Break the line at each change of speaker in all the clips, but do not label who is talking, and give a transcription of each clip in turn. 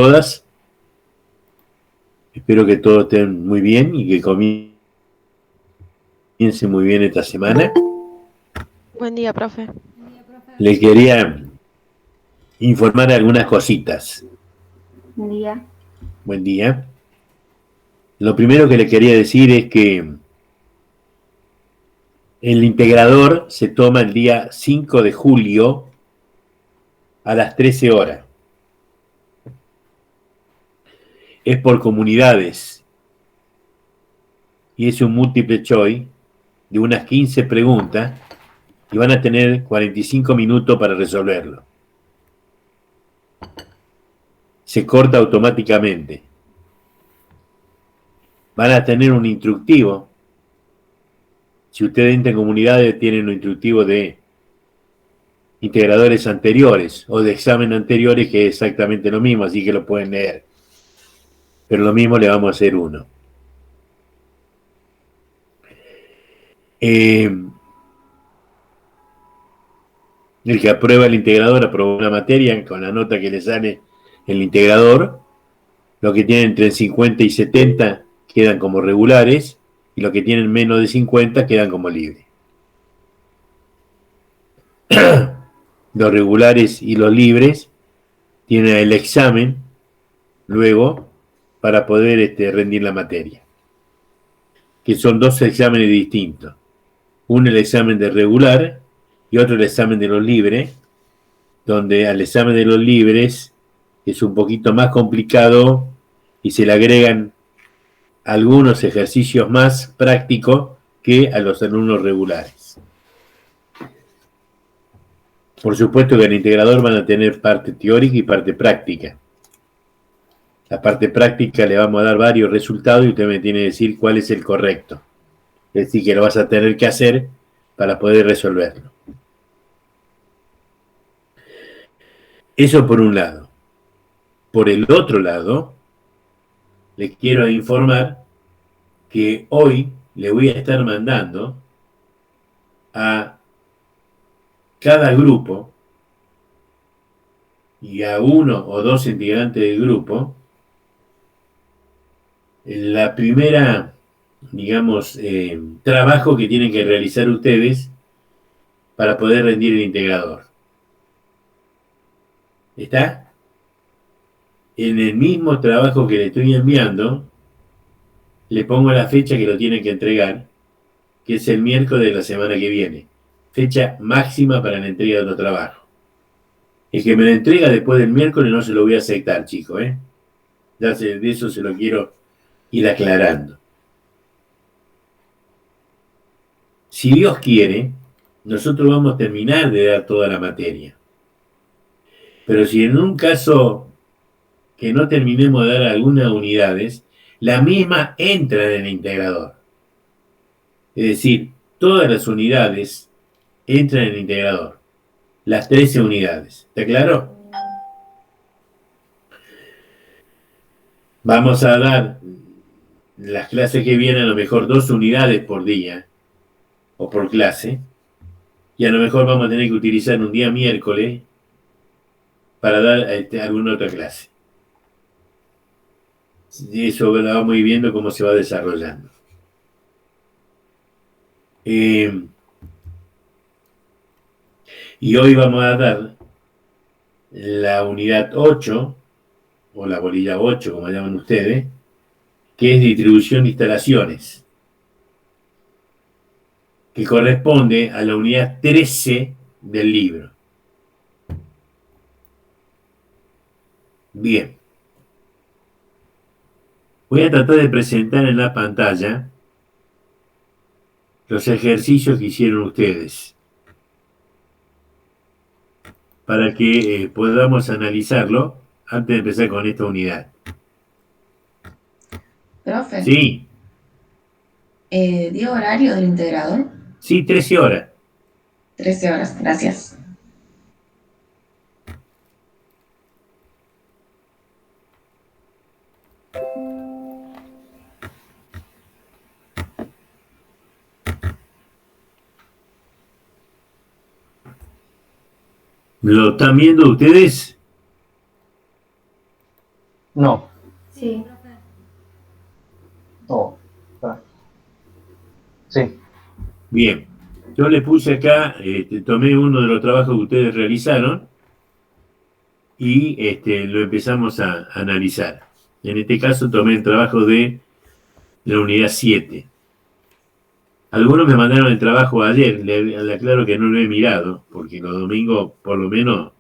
todas. Espero que todos estén muy bien y que comiencen muy bien esta semana.
Buen día, profe.
Les quería informar algunas cositas.
Buen día.
Buen día. Lo primero que les quería decir es que el integrador se toma el día 5 de julio a las 13 horas. Es por comunidades y es un múltiple choice de unas 15 preguntas y van a tener 45 minutos para resolverlo. Se corta automáticamente. Van a tener un instructivo. Si ustedes entran en comunidades, tienen un instructivo de integradores anteriores o de examen anteriores, que es exactamente lo mismo, así que lo pueden leer. Pero lo mismo le vamos a hacer uno. El que aprueba el integrador aprobó una materia con la nota que le sale el integrador. Los que tienen entre 50 y 70 quedan como regulares y los que tienen menos de 50 quedan como libres. Los regulares y los libres tienen el examen luego para poder rendir la materia, que son dos exámenes distintos. Uno el examen de regular y otro el examen de los libres, donde al examen de los libres es un poquito más complicado y se le agregan algunos ejercicios más prácticos que a los alumnos regulares. Por supuesto que en el integrador van a tener parte teórica y parte práctica. La parte práctica le vamos a dar varios resultados y usted me tiene que decir cuál es el correcto. Es decir, que lo vas a tener que hacer para poder resolverlo. Eso por un lado. Por el otro lado, les quiero informar que hoy le voy a estar mandando a cada grupo y a uno o dos integrantes del grupo la primera, digamos, trabajo que tienen que realizar ustedes para poder rendir el integrador. ¿Está? En el mismo trabajo que le estoy enviando, le pongo la fecha que lo tienen que entregar, que es el miércoles de la semana que viene. Fecha máxima para la entrega de los trabajos. El que me lo entrega después del miércoles no se lo voy a aceptar, chicos, ¿eh? Ya de eso se lo quiero ir aclarando. Si Dios quiere, nosotros vamos a terminar de dar toda la materia. Pero si en un caso que no terminemos de dar algunas unidades, la misma entra en el integrador. Es decir, todas las unidades entran en el integrador. Las 13 unidades. ¿Está claro? Vamos a dar las clases que vienen a lo mejor 2 unidades por día o por clase. Y a lo mejor vamos a tener que utilizar un día miércoles para dar alguna otra clase. Y eso lo vamos a ir viendo cómo se va desarrollando. Y hoy vamos a dar la unidad 8, o la bolilla 8, como llaman ustedes, que es distribución de instalaciones, que corresponde a la unidad 13 del libro. Bien. Voy a tratar de presentar en la pantalla los ejercicios que hicieron ustedes para que podamos analizarlo antes de empezar con esta unidad.
Profe,
Sí,
¿dio horario del integrador?
sí, 13 horas.
13 horas, gracias.
¿Lo están viendo ustedes?
No.
Sí.
Oh, sí.
Bien. Yo le puse acá, tomé uno de los trabajos que ustedes realizaron y lo empezamos a analizar. En este caso tomé el trabajo de la unidad 7. Algunos me mandaron el trabajo ayer, le aclaro que no lo he mirado, porque los domingos por lo menos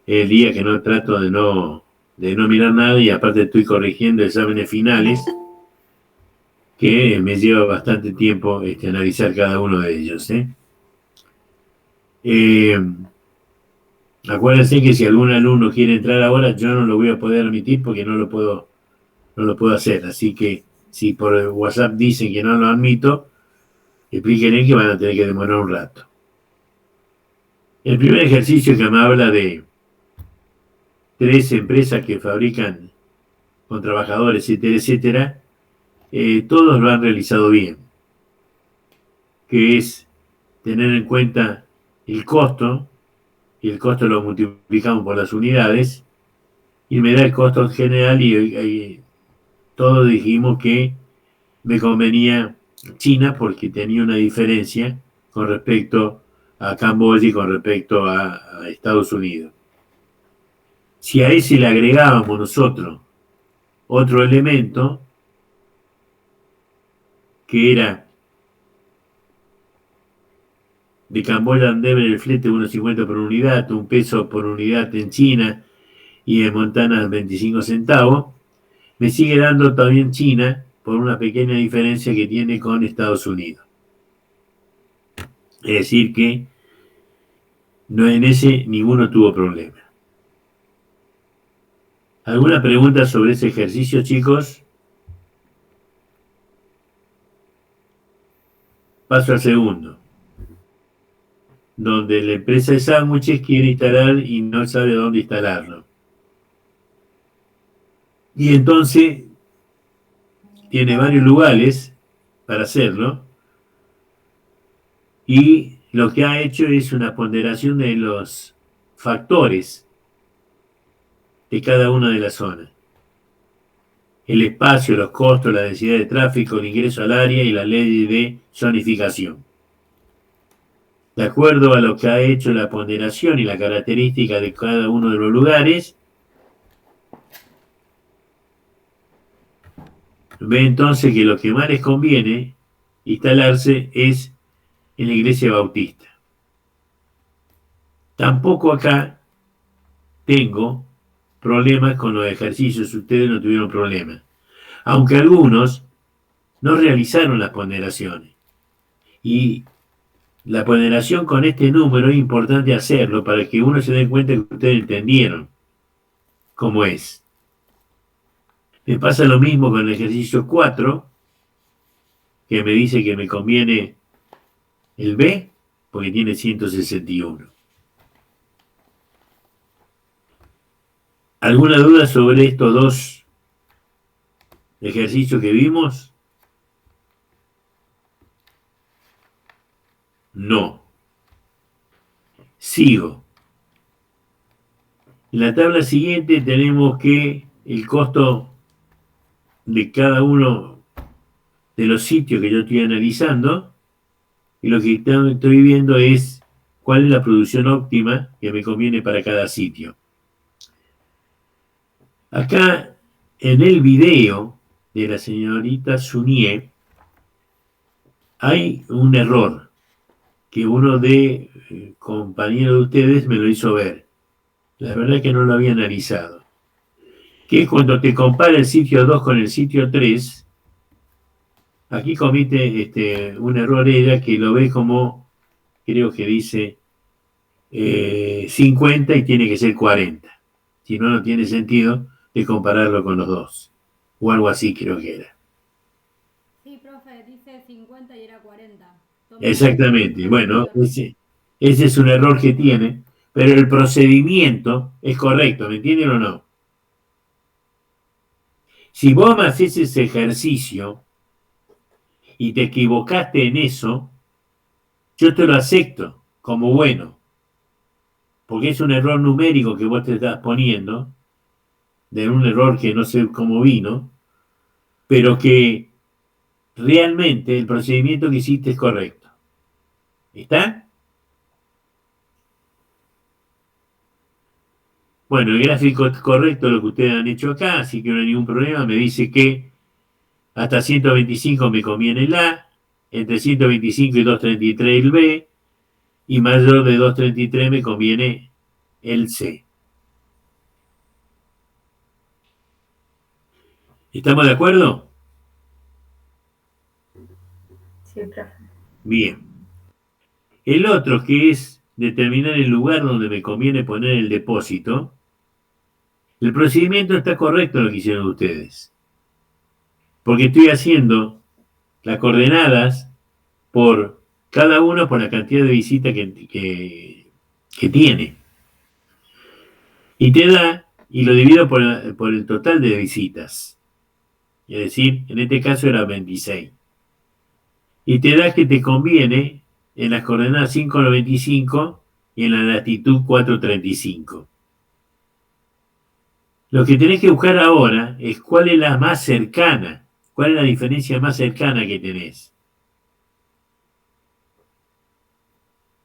es el día que no trato de no mirar nada, y aparte estoy corrigiendo exámenes finales que me lleva bastante tiempo analizar cada uno de ellos. Acuérdense que si algún alumno quiere entrar ahora, yo no lo voy a poder admitir porque no lo puedo hacer. Así que si por WhatsApp dicen que no lo admito, explíquenle que van a tener que demorar un rato. El primer ejercicio que me habla de 3 empresas que fabrican con trabajadores, etcétera, etcétera, todos lo han realizado bien, que es tener en cuenta el costo, y el costo lo multiplicamos por las unidades, y me da el costo general, y todos dijimos que me convenía China porque tenía una diferencia con respecto a Camboya y con respecto a Estados Unidos. Si a ese le agregábamos nosotros otro elemento, que era de Camboya debe el flete 1,50 por unidad, $1 por unidad en China y en Montana 25 centavos, me sigue dando también China por una pequeña diferencia que tiene con Estados Unidos. Es decir que no, en ese ninguno tuvo problema. ¿Alguna pregunta sobre ese ejercicio, chicos? Paso al segundo, donde la empresa de sándwiches quiere instalar y no sabe dónde instalarlo. Y entonces tiene varios lugares para hacerlo, y lo que ha hecho es una ponderación de los factores de cada una de las zonas. El espacio, los costos, la densidad de tráfico, el ingreso al área y la ley de zonificación. De acuerdo a lo que ha hecho la ponderación y la característica de cada uno de los lugares, ve entonces que lo que más les conviene instalarse es en la iglesia bautista. Tampoco acá tengo problemas con los ejercicios, ustedes no tuvieron problemas. Aunque algunos no realizaron las ponderaciones. Y la ponderación con este número es importante hacerlo para que uno se dé cuenta que ustedes entendieron cómo es. Me pasa lo mismo con el ejercicio 4, que me dice que me conviene el B, porque tiene 161. ¿Alguna duda sobre estos dos ejercicios que vimos? No. Sigo. En la tabla siguiente tenemos que el costo de cada uno de los sitios que yo estoy analizando, y lo que estoy viendo es cuál es la producción óptima que me conviene para cada sitio. Acá en el video de la señorita Sunie hay un error que uno de compañeros de ustedes me lo hizo ver. La verdad es que no lo había analizado. Que es cuando te compara el sitio 2 con el sitio 3, aquí comete un error ella que lo ve como, creo que dice 50 y tiene que ser 40. Si no, no tiene sentido de compararlo con los dos. O algo así creo que era.
Sí, profe, dice 50 y era 40.
Exactamente. Bueno, ese es un error que tiene, pero el procedimiento es correcto, ¿me entienden o no? Si vos me haces ese ejercicio y te equivocaste en eso, yo te lo acepto como bueno, porque es un error numérico que vos te estás poniendo de un error que no sé cómo vino, pero que realmente el procedimiento que hiciste es correcto. ¿Está? Bueno, el gráfico es correcto lo que ustedes han hecho acá, así que no hay ningún problema. Me dice que hasta 125 me conviene el A, entre 125 y 233 el B, y mayor de 233 me conviene el C. ¿Estamos de acuerdo?
Sí, profe.
Bien. El otro, que es determinar el lugar donde me conviene poner el depósito, el procedimiento está correcto lo que hicieron ustedes. Porque estoy haciendo las coordenadas por cada uno por la cantidad de visitas que tiene. Y te da, y lo divido por el total de visitas. Es decir, en este caso era 26. Y te da que te conviene en las coordenadas 5,95 y en la latitud 4,35. Lo que tenés que buscar ahora es cuál es la más cercana, cuál es la diferencia más cercana que tenés.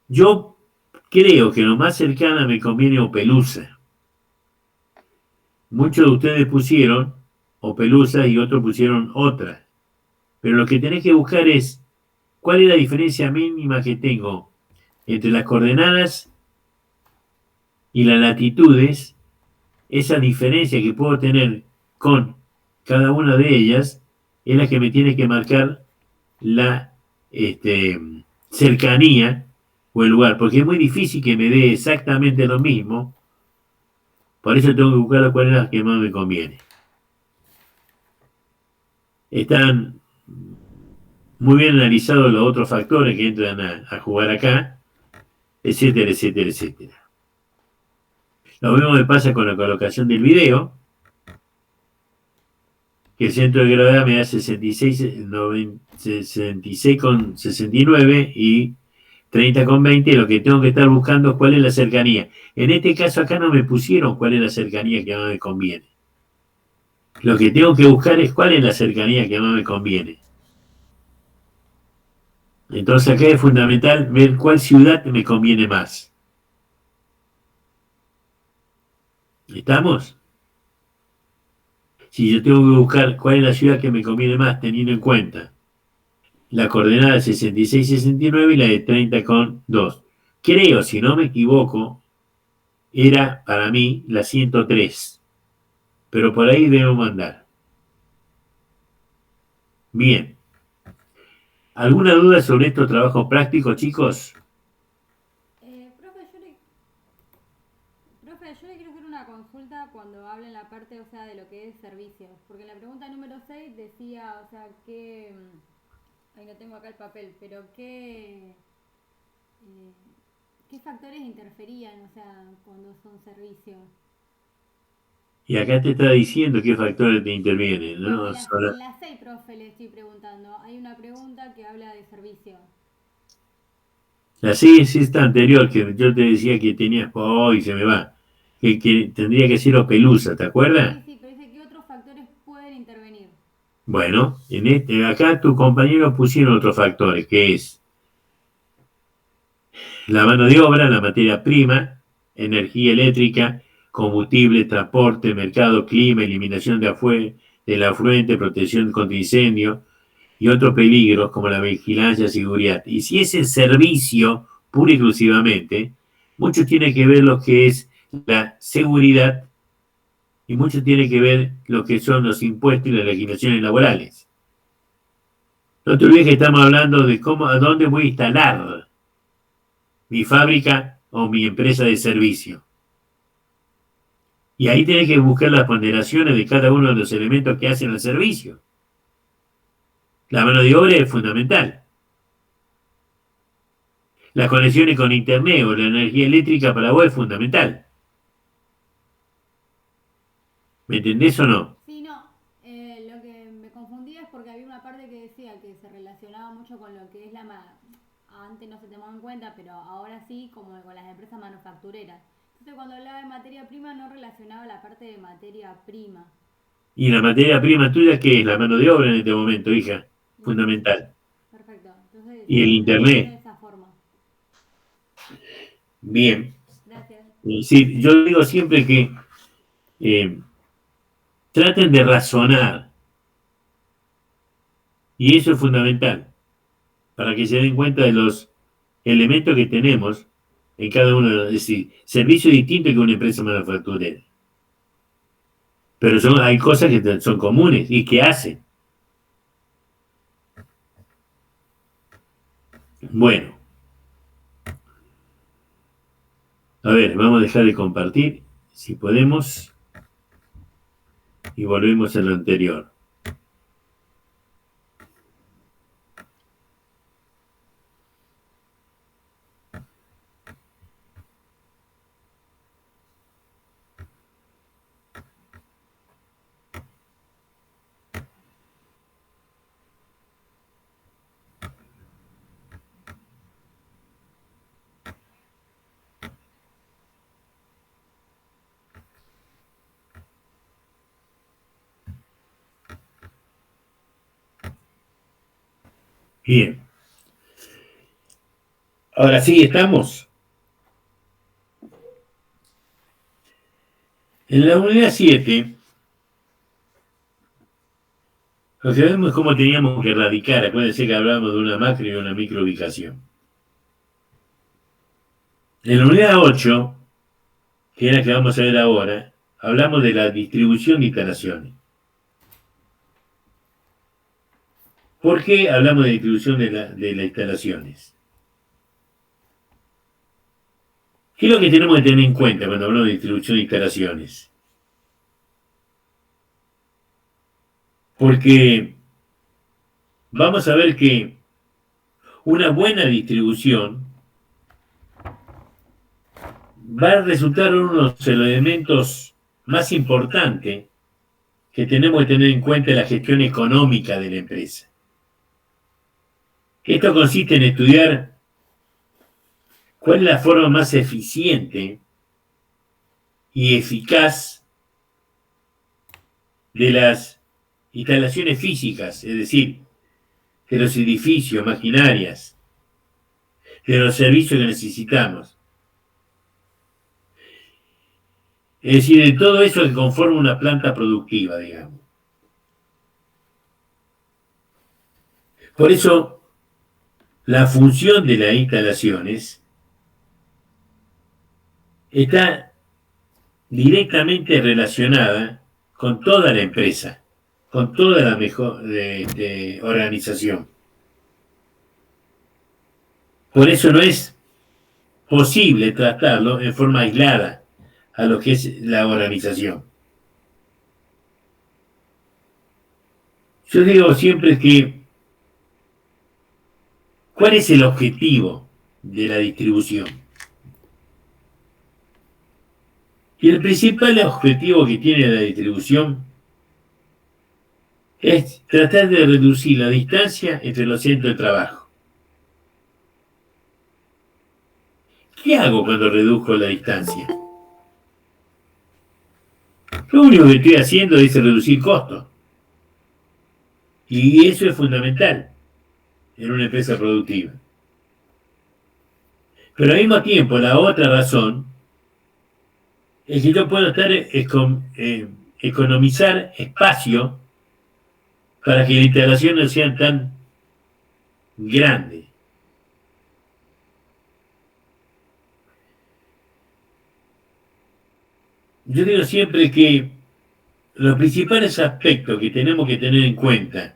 Yo creo que lo más cercana me conviene Opelusa. Muchos de ustedes pusieron Opelusa y otros pusieron otra. Pero lo que tenés que buscar es cuál es la diferencia mínima que tengo entre las coordenadas y las latitudes. Esa diferencia que puedo tener con cada una de ellas es la que me tiene que marcar la cercanía o el lugar, porque es muy difícil que me dé exactamente lo mismo, por eso tengo que buscar cuál es la que más me conviene. Están muy bien analizados los otros factores que entran a jugar acá, etcétera, etcétera, etcétera. Lo mismo me pasa con la colocación del video, que el centro de gravedad me da 66,69 y 30,20, lo que tengo que estar buscando es cuál es la cercanía. En este caso acá no me pusieron cuál es la cercanía que más me conviene. Lo que tengo que buscar es cuál es la cercanía que más me conviene. Entonces acá es fundamental ver cuál ciudad me conviene más. ¿Estamos? Si yo tengo que buscar cuál es la ciudad que me conviene más, teniendo en cuenta la coordenada de 66,69 y la de 30,2. Creo, si no me equivoco, era para mí la 103. Pero por ahí debo andar. Bien. ¿Alguna duda sobre estos trabajos prácticos, chicos?
Profe, yo le quiero hacer una consulta cuando habla en la parte, o sea, de lo que es servicios. Porque en la pregunta número 6 decía, o sea, que... Ahí no tengo acá el papel, pero ¿qué factores interferían, o sea, cuando son servicios?
Y acá te está diciendo qué factores te intervienen,
No,
¿no?
en la 6, profe, le estoy preguntando. Hay una pregunta que habla de servicio.
La sí es esta anterior que yo te decía que tenías, hoy se me va, que tendría que ser Opelusa, ¿te acuerdas?
Sí, sí, pero dice que otros factores pueden intervenir.
Bueno, acá tus compañeros pusieron otros factores, que es la mano de obra, la materia prima, energía eléctrica, combustible, transporte, mercado, clima, eliminación del afluente, protección contra incendio y otros peligros como la vigilancia y seguridad. Y si es el servicio, pura y exclusivamente, mucho tiene que ver lo que es la seguridad y mucho tiene que ver lo que son los impuestos y las legislaciones laborales. No te olvides que estamos hablando de a dónde voy a instalar mi fábrica o mi empresa de servicio. Y ahí tienes que buscar las ponderaciones de cada uno de los elementos que hacen el servicio. La mano de obra es fundamental. Las conexiones con internet o la energía eléctrica para vos es fundamental. ¿Me entendés o no?
Sí, no. Lo que me confundía es porque había una parte que decía que se relacionaba mucho con lo que es antes no se tomaba en cuenta, pero ahora sí, como con las empresas manufactureras. Entonces cuando hablaba de materia prima no relacionaba la parte de materia prima.
Y la materia prima tuya, ¿qué es? La mano de obra en este momento, hija. Fundamental.
Perfecto. Entonces
Y el
lo entiendo de
internet.
esa forma.
Bien.
Gracias.
Sí, yo digo siempre que traten de razonar. Y eso es fundamental. Para que se den cuenta de los elementos que tenemos en cada uno de los. Es decir, servicio distinto que una empresa manufacturera. Pero hay cosas que son comunes y que hacen. Bueno, a ver, vamos a dejar de compartir, si podemos, y volvemos a lo anterior. Bien. Ahora sí, estamos. En la unidad 7, lo que vemos es cómo teníamos que erradicar. Acuérdense que hablábamos de una macro y una micro ubicación. En la unidad 8, que es la que vamos a ver ahora, hablamos de la distribución de instalaciones. ¿Por qué hablamos de distribución de las instalaciones? ¿Qué es lo que tenemos que tener en cuenta cuando hablamos de distribución de instalaciones? Porque vamos a ver que una buena distribución va a resultar uno de los elementos más importantes que tenemos que tener en cuenta en la gestión económica de la empresa. Esto consiste en estudiar cuál es la forma más eficiente y eficaz de las instalaciones físicas, es decir, de los edificios, maquinarias, de los servicios que necesitamos. Es decir, de todo eso que conforma una planta productiva, digamos. Por eso, la función de las instalaciones está directamente relacionada con toda la empresa, con toda la mejor organización. Por eso no es posible tratarlo en forma aislada a lo que es la organización. Yo digo siempre que, ¿cuál es el objetivo de la distribución? Y el principal objetivo que tiene la distribución es tratar de reducir la distancia entre los centros de trabajo. ¿Qué hago cuando reduzco la distancia? Lo único que estoy haciendo es reducir costos. Y eso es fundamental en una empresa productiva. Pero al mismo tiempo, la otra razón es que yo puedo economizar espacio para que las instalaciones no sean tan grandes. Yo digo siempre que los principales aspectos que tenemos que tener en cuenta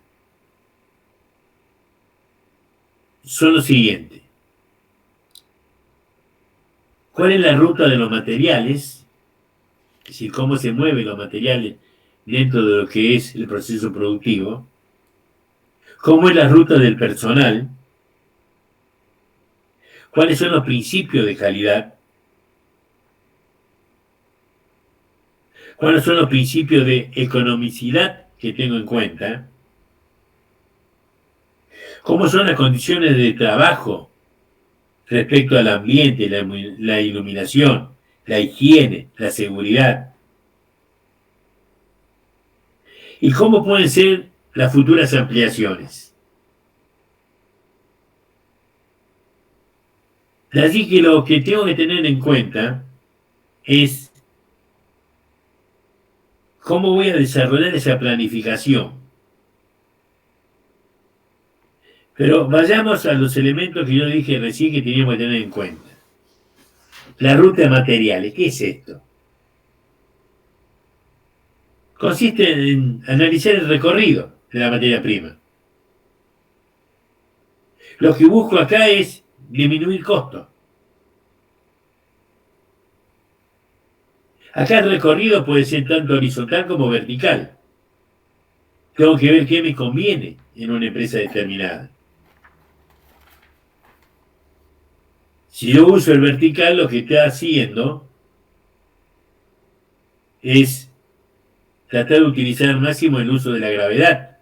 son los siguientes. ¿Cuál es la ruta de los materiales? Es decir, cómo se mueven los materiales dentro de lo que es el proceso productivo. ¿Cómo es la ruta del personal? ¿Cuáles son los principios de calidad? ¿Cuáles son los principios de economicidad que tengo en cuenta? ¿Cómo son las condiciones de trabajo respecto al ambiente, la iluminación, la higiene, la seguridad. ¿Y cómo pueden ser las futuras ampliaciones? Así que lo que tengo que tener en cuenta es cómo voy a desarrollar esa planificación. Pero vayamos a los elementos que yo dije recién que teníamos que tener en cuenta. La ruta de materiales, ¿qué es esto? Consiste en analizar el recorrido de la materia prima. Lo que busco acá es disminuir costos. Acá el recorrido puede ser tanto horizontal como vertical. Tengo que ver qué me conviene en una empresa determinada. Si yo uso el vertical, lo que está haciendo es tratar de utilizar al máximo el uso de la gravedad.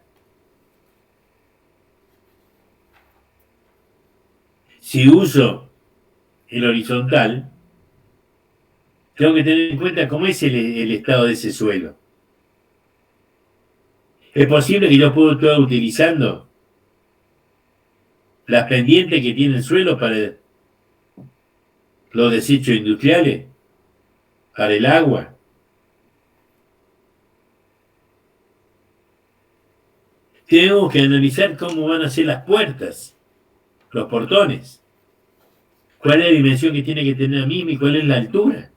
Si uso el horizontal, tengo que tener en cuenta cómo es el estado de ese suelo. Es posible que yo pueda estar utilizando las pendientes que tiene el suelo para los desechos industriales, para el agua. Tengo que analizar cómo van a ser las puertas, los portones. ¿Cuál es la dimensión que tiene que tener a mí y cuál es la altura?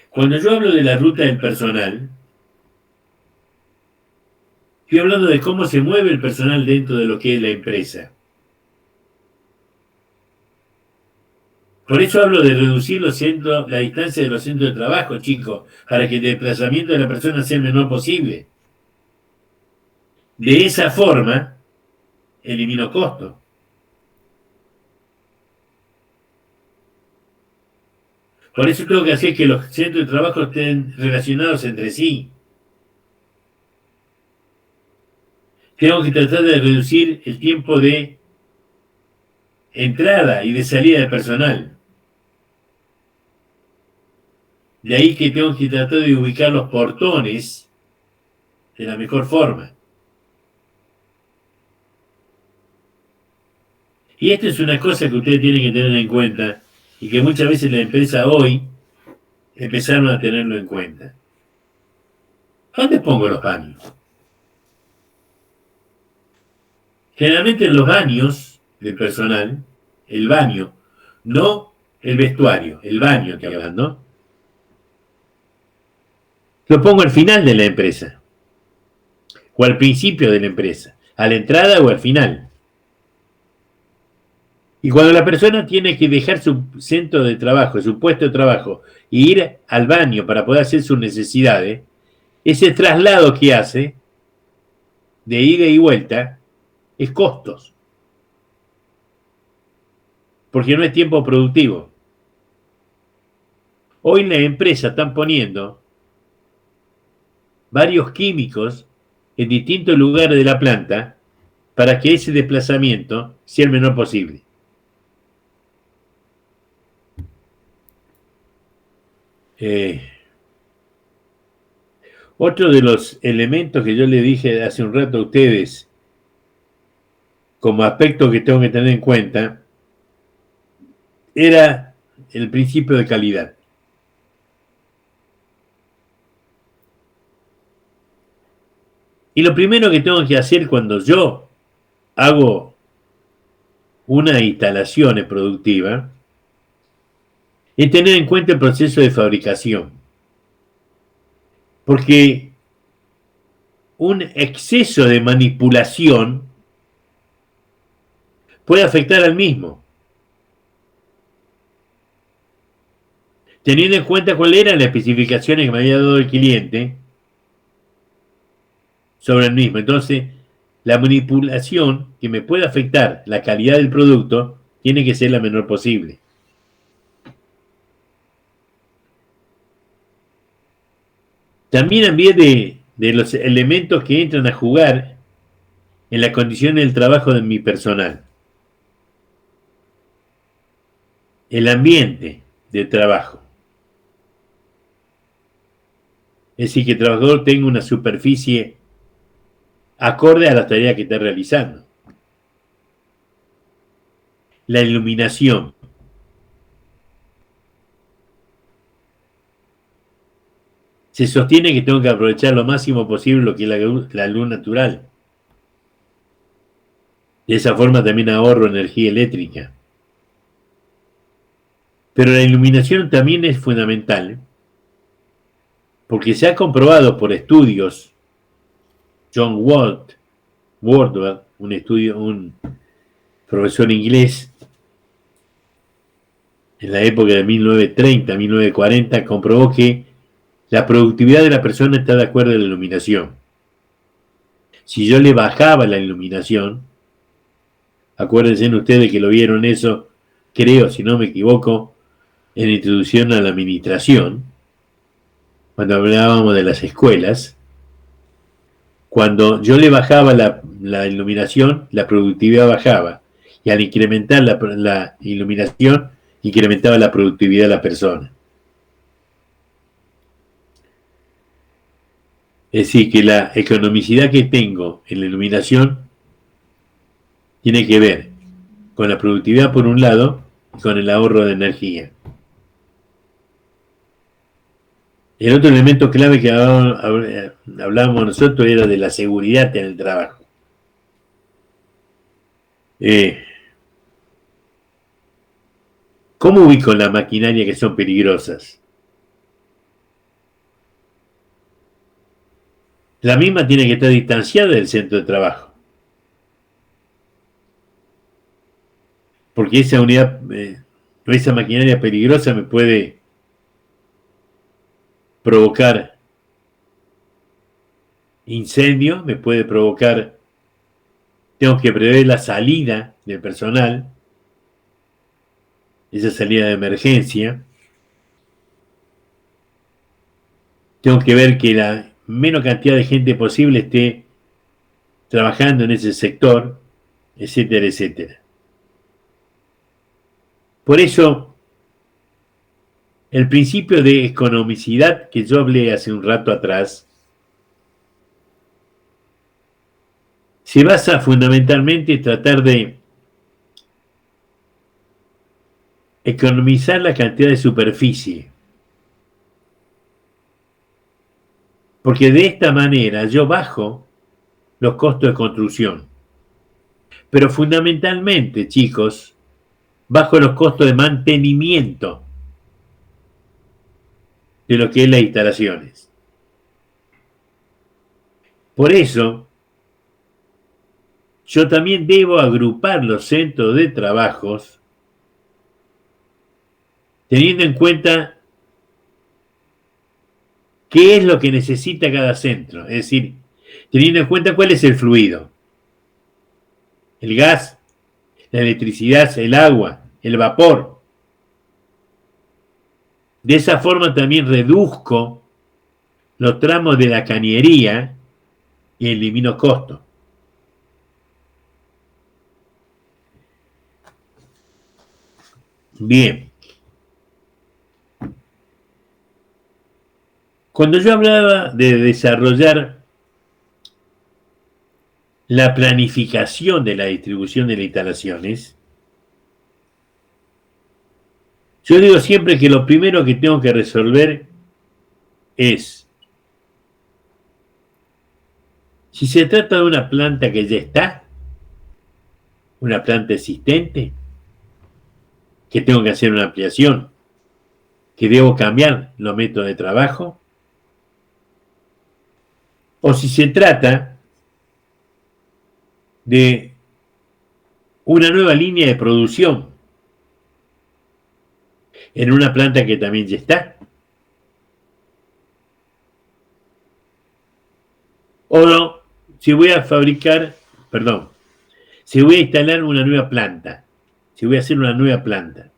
Cuando yo hablo de la ruta del personal, estoy hablando de cómo se mueve el personal dentro de lo que es la empresa. Por eso hablo de reducir la distancia de los centros de trabajo, chicos, para que el desplazamiento de la persona sea el menor posible. De esa forma, elimino costos. Por eso tengo que hacer que los centros de trabajo estén relacionados entre sí. Tengo que tratar de reducir el tiempo de entrada y de salida de personal. De ahí que tengo que tratar de ubicar los portones de la mejor forma. Y esto es una cosa que ustedes tienen que tener en cuenta y que muchas veces la empresa hoy empezaron a tenerlo en cuenta. ¿Dónde pongo los baños? Generalmente en los baños del personal, el baño, no el vestuario, el baño que hablan, ¿no? Lo pongo al final de la empresa, o al principio de la empresa, a la entrada o al final. Y cuando la persona tiene que dejar su centro de trabajo, su puesto de trabajo, e ir al baño para poder hacer sus necesidades, ese traslado que hace, de ida y vuelta, es costos. Porque no es tiempo productivo. Hoy las empresas están poniendo varios químicos en distintos lugares de la planta para que ese desplazamiento sea el menor posible. Otro de los elementos que yo le dije hace un rato a ustedes como aspecto que tengo que tener en cuenta era el principio de calidad. Y lo primero que tengo que hacer cuando yo hago una instalación productiva es tener en cuenta el proceso de fabricación. Porque un exceso de manipulación puede afectar al mismo. Teniendo en cuenta cuáles eran las especificaciones que me había dado el cliente sobre el mismo. Entonces, la manipulación que me puede afectar la calidad del producto tiene que ser la menor posible. También en vez de los elementos que entran a jugar en la condición del trabajo de mi personal. el ambiente de trabajo. Es decir, que el trabajador tenga una superficie acorde a la tarea que está realizando. La iluminación. Se sostiene que tengo que aprovechar lo máximo posible lo que es la luz natural. De esa forma también ahorro energía eléctrica. Pero la iluminación también es fundamental, porque se ha comprobado por estudios. John Wardwell, un profesor inglés, en la época de 1930, 1940, comprobó que la productividad de la persona está de acuerdo a la iluminación. Si yo le bajaba la iluminación, acuérdense ustedes que lo vieron eso, creo, si no me equivoco, en la introducción a la administración, cuando hablábamos de las escuelas, cuando yo le bajaba la iluminación, la productividad bajaba, y al incrementar la iluminación, incrementaba la productividad de la persona. Es decir, que la economicidad que tengo en la iluminación tiene que ver con la productividad por un lado y con el ahorro de energía. El otro elemento clave que hablábamos nosotros era de la seguridad en el trabajo. ¿Cómo ubico la maquinaria que son peligrosas? La misma tiene que estar distanciada del centro de trabajo. Porque esa unidad, esa maquinaria peligrosa me puede provocar incendio, me puede provocar, tengo que prever la salida del personal, esa salida de emergencia. Tengo que ver que la menos cantidad de gente posible esté trabajando en ese sector, etcétera, etcétera. Por eso, el principio de economicidad que yo hablé hace un rato atrás se basa fundamentalmente en tratar de economizar la cantidad de superficie. Porque de esta manera yo bajo los costos de construcción. Pero fundamentalmente, chicos, bajo los costos de mantenimiento de lo que es las instalaciones. Por eso, yo también debo agrupar los centros de trabajos teniendo en cuenta qué es lo que necesita cada centro. Es decir, teniendo en cuenta cuál es el fluido. El gas, la electricidad, el agua, el vapor. De esa forma también reduzco los tramos de la cañería y elimino costos. Bien. Cuando yo hablaba de desarrollar la planificación de la distribución de las instalaciones, yo digo siempre que lo primero que tengo que resolver es si se trata de una planta que ya está, una planta existente, que tengo que hacer una ampliación, que debo cambiar los métodos de trabajo, o si se trata de una nueva línea de producción en una planta que también ya está. O no, si voy a fabricar, perdón, si voy a instalar una nueva planta, si voy a hacer una nueva planta.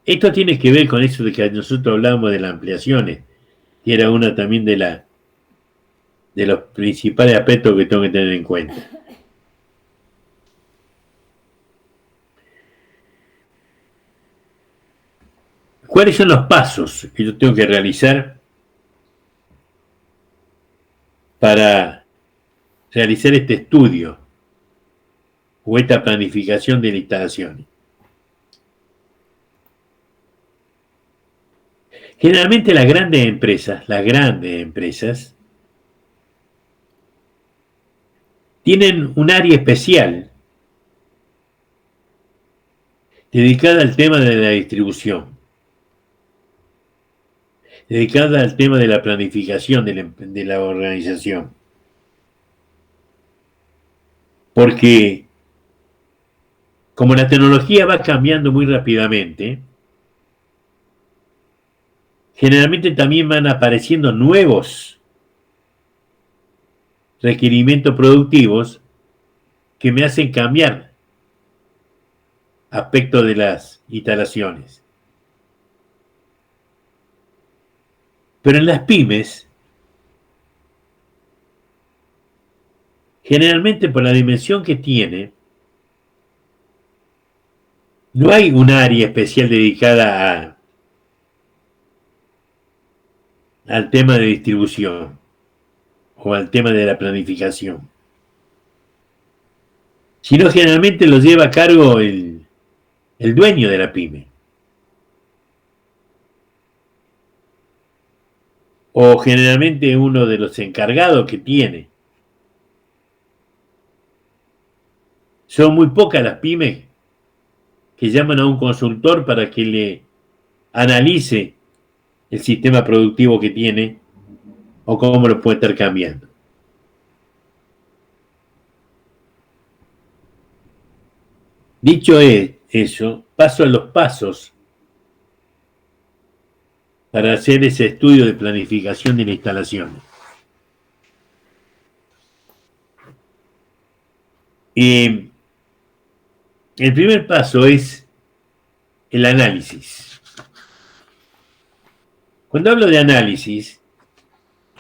Esto tiene que ver con eso de que nosotros hablábamos de las ampliaciones, y era una también de de los principales aspectos que tengo que tener en cuenta. ¿Cuáles son los pasos que yo tengo que realizar para realizar este estudio o esta planificación de la instalación? Generalmente las grandes empresas tienen un área especial dedicada al tema de la distribución, dedicada al tema de la planificación de la organización. Porque como la tecnología va cambiando muy rápidamente, generalmente también van apareciendo nuevos requerimientos productivos que me hacen cambiar aspectos de las instalaciones. Pero en las pymes, generalmente por la dimensión que tiene, no hay un área especial dedicada al tema de distribución o al tema de la planificación, sino generalmente lo lleva a cargo el dueño de la pyme. O generalmente uno de los encargados que tiene. Son muy pocas las pymes que llaman a un consultor para que le analice el sistema productivo que tiene o cómo lo puede estar cambiando. Dicho eso, paso a los pasos para hacer ese estudio de planificación de la instalación. El primer paso es el análisis. Cuando hablo de análisis,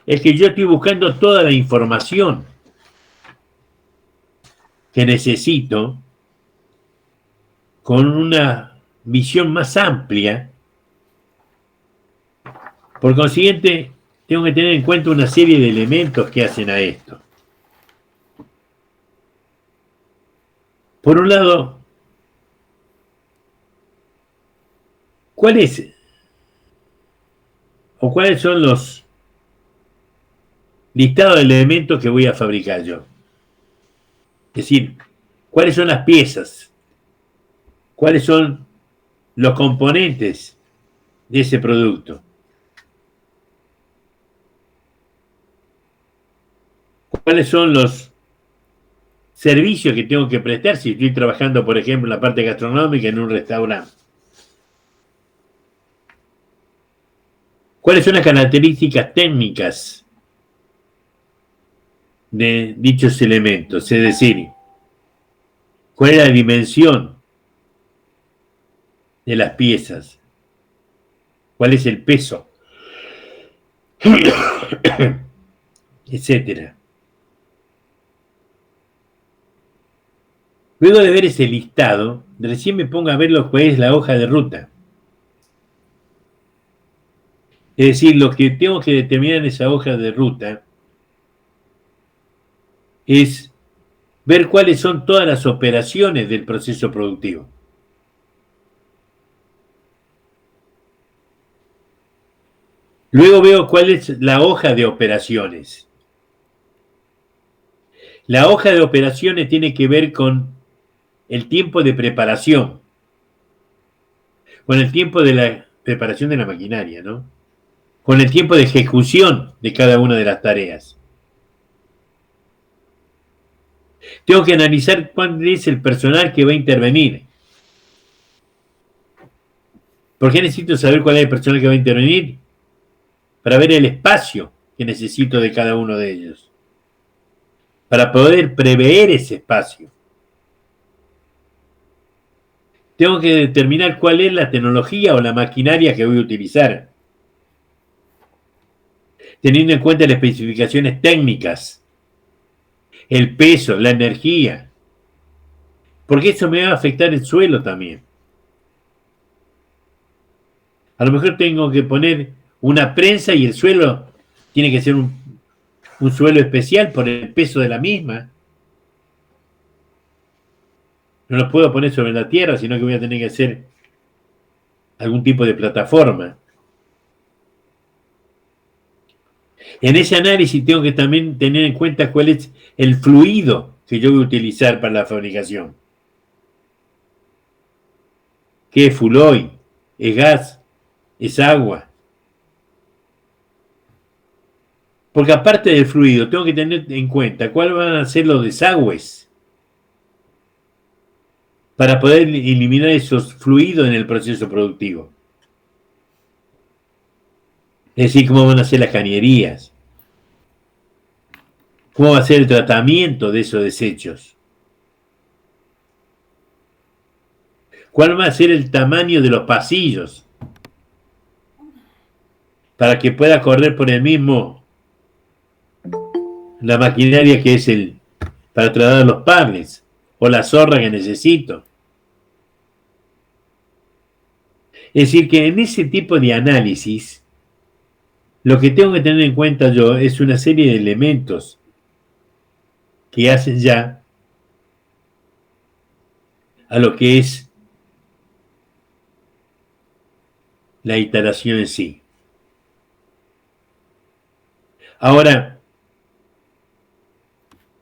es que yo estoy buscando toda la información que necesito con una visión más amplia. Por consiguiente, tengo que tener en cuenta una serie de elementos que hacen a esto. Por un lado, ¿cuáles son los listados de elementos que voy a fabricar yo? Es decir, ¿cuáles son las piezas? ¿Cuáles son los componentes de ese producto? ¿Cuáles son los servicios que tengo que prestar si estoy trabajando, por ejemplo, en la parte gastronómica en un restaurante? ¿Cuáles son las características técnicas de dichos elementos? Es decir, ¿cuál es la dimensión de las piezas? ¿Cuál es el peso? Etcétera. Luego de ver ese listado, recién me pongo a ver lo que es la hoja de ruta. Es decir, lo que tengo que determinar en esa hoja de ruta es ver cuáles son todas las operaciones del proceso productivo. Luego veo cuál es la hoja de operaciones. La hoja de operaciones tiene que ver con el tiempo de preparación, con el tiempo de la preparación de la maquinaria, ¿no? Con el tiempo de ejecución de cada una de las tareas. Tengo que analizar cuál es el personal que va a intervenir. ¿Por qué necesito saber cuál es el personal que va a intervenir? Para ver el espacio que necesito de cada uno de ellos. Para poder prever ese espacio. Tengo que determinar cuál es la tecnología o la maquinaria que voy a utilizar. teniendo en cuenta las especificaciones técnicas, el peso, la energía, porque eso me va a afectar el suelo también. A lo mejor tengo que poner una prensa y el suelo tiene que ser un suelo especial por el peso de la misma. No lo puedo poner sobre la tierra, sino que voy a tener que hacer algún tipo de plataforma. En ese análisis tengo que también tener en cuenta cuál es el fluido que yo voy a utilizar para la fabricación. ¿Qué es fuloy? ¿Es gas? ¿Es agua? Porque aparte del fluido, tengo que tener en cuenta cuáles van a ser los desagües para poder eliminar esos fluidos en el proceso productivo. Es decir, cómo van a ser las cañerías, cómo va a ser el tratamiento de esos desechos, cuál va a ser el tamaño de los pasillos para que pueda correr por el mismo la maquinaria que es para trasladar los pables o la zorra que necesito. Es decir, que en ese tipo de análisis, lo que tengo que tener en cuenta yo es una serie de elementos que hacen ya a lo que es la instalación en sí. Ahora,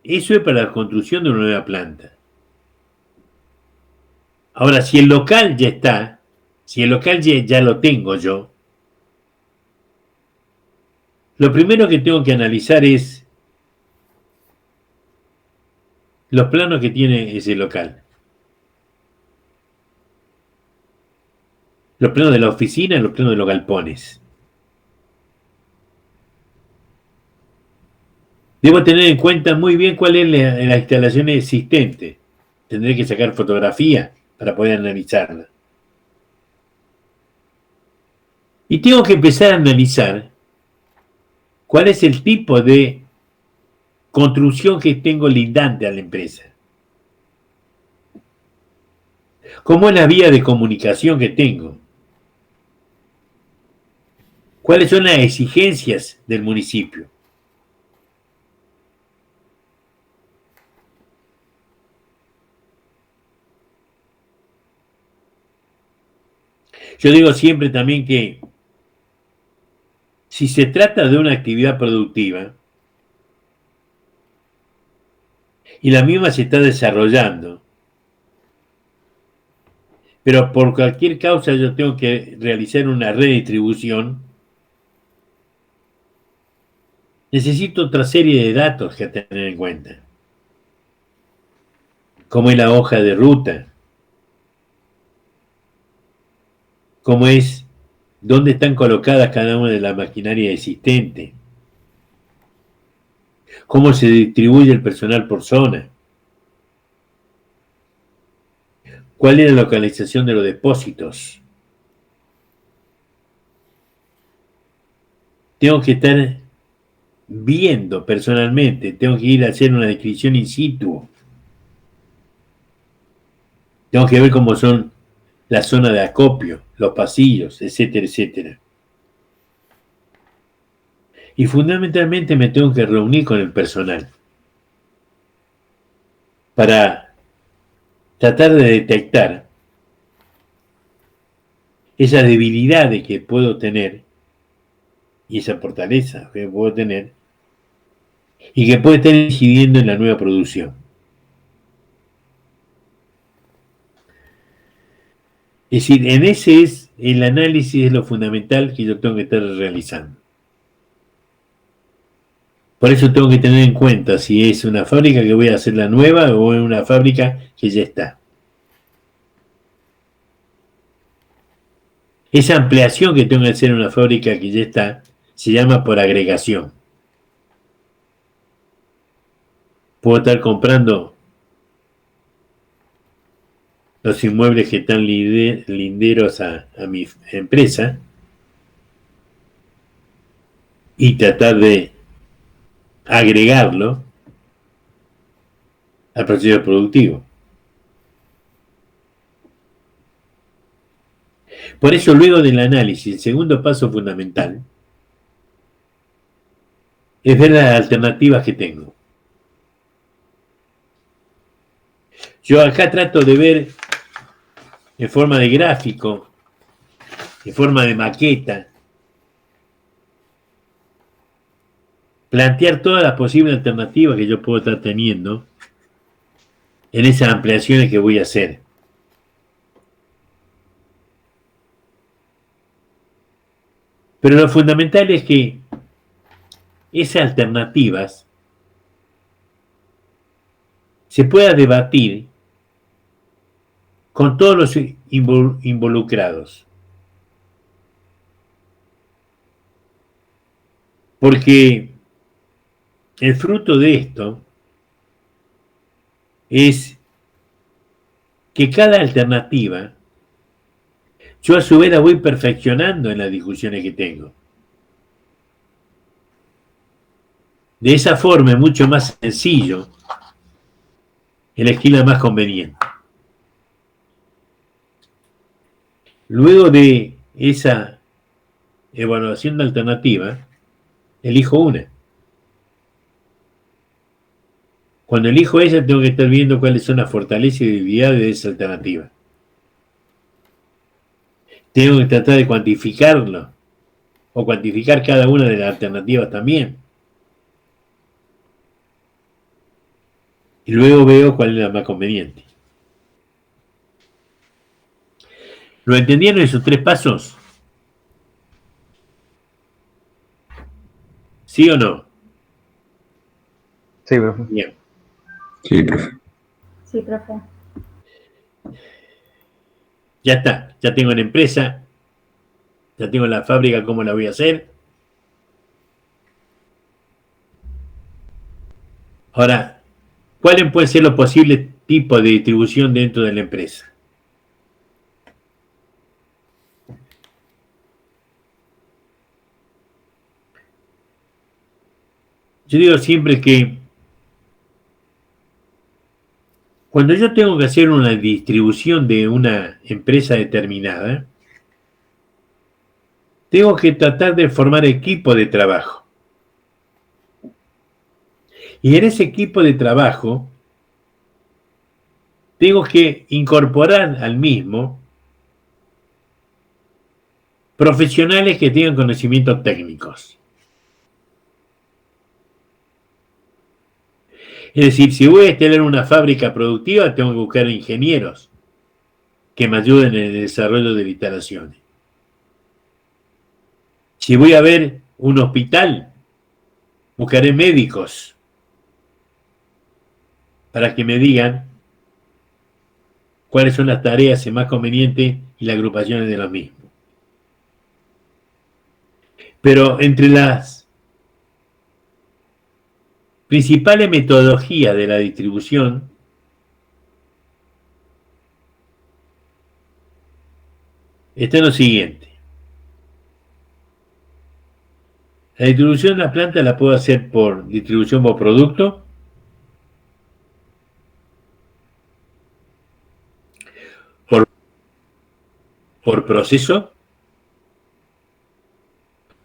eso es para la construcción de una nueva planta. Ahora, si el local ya está, si el local ya lo tengo yo, lo primero que tengo que analizar es los planos que tiene ese local. Los planos de la oficina y los planos de los galpones. Debo tener en cuenta muy bien cuál es la instalación existente. Tendré que sacar fotografía para poder analizarla. Y tengo que empezar a analizar cuál es el tipo de construcción que tengo lindante a la empresa. ¿Cómo es la vía de comunicación que tengo? ¿Cuáles son las exigencias del municipio? Yo digo siempre también que si se trata de una actividad productiva y la misma se está desarrollando, pero por cualquier causa yo tengo que realizar una redistribución, necesito otra serie de datos que tener en cuenta, como es la hoja de ruta, cómo es, dónde están colocadas cada una de las maquinarias existentes, cómo se distribuye el personal por zona, cuál es la localización de los depósitos. Tengo que estar viendo personalmente, tengo que ir a hacer una descripción in situ. Tengo que ver cómo son la zona de acopio, los pasillos, etcétera, etcétera. Y fundamentalmente me tengo que reunir con el personal para tratar de detectar esas debilidades que puedo tener y esa fortaleza que puedo tener y que puede estar incidiendo en la nueva producción. Es decir, en ese es el análisis es lo fundamental que yo tengo que estar realizando. Por eso tengo que tener en cuenta si es una fábrica que voy a hacer la nueva o es una fábrica que ya está. Esa ampliación que tengo que hacer en una fábrica que ya está se llama por agregación. Puedo estar comprando los inmuebles que están linderos a mi empresa y tratar de agregarlo al proceso productivo. Por eso, luego del análisis, el segundo paso fundamental es ver las alternativas que tengo. Yo acá trato de ver en forma de gráfico, en forma de maqueta, plantear todas las posibles alternativas que yo puedo estar teniendo en esas ampliaciones que voy a hacer. Pero lo fundamental es que esas alternativas se pueda debatir con todos los involucrados. Porque el fruto de esto es que cada alternativa, yo a su vez la voy perfeccionando en las discusiones que tengo. De esa forma es mucho más sencillo elegir la más conveniente. Luego de esa evaluación de alternativa, elijo una. Cuando elijo ella, tengo que estar viendo cuáles son las fortalezas y debilidades de esa alternativa. Tengo que tratar de cuantificarlo, o cuantificar cada una de las alternativas también. Y luego veo cuál es la más conveniente. ¿Lo entendieron esos 3 pasos? ¿Sí o no?
Sí, profe.
Bien.
Sí, profe.
Sí, profe.
Ya está. Ya tengo la empresa. Ya tengo la fábrica, ¿cómo la voy a hacer? Ahora, ¿cuáles pueden ser los posibles tipos de distribución dentro de la empresa? Yo digo siempre que cuando yo tengo que hacer una distribución de una empresa determinada, tengo que tratar de formar equipo de trabajo. Y en ese equipo de trabajo, tengo que incorporar al mismo profesionales que tengan conocimientos técnicos. Es decir, si voy a tener una fábrica productiva, tengo que buscar ingenieros que me ayuden en el desarrollo de instalaciones. Si voy a ver un hospital, buscaré médicos para que me digan cuáles son las tareas más convenientes y las agrupaciones de los mismos. Pero entre las principales metodologías de la distribución está lo siguiente. La distribución de la planta la puedo hacer por distribución por producto, por proceso,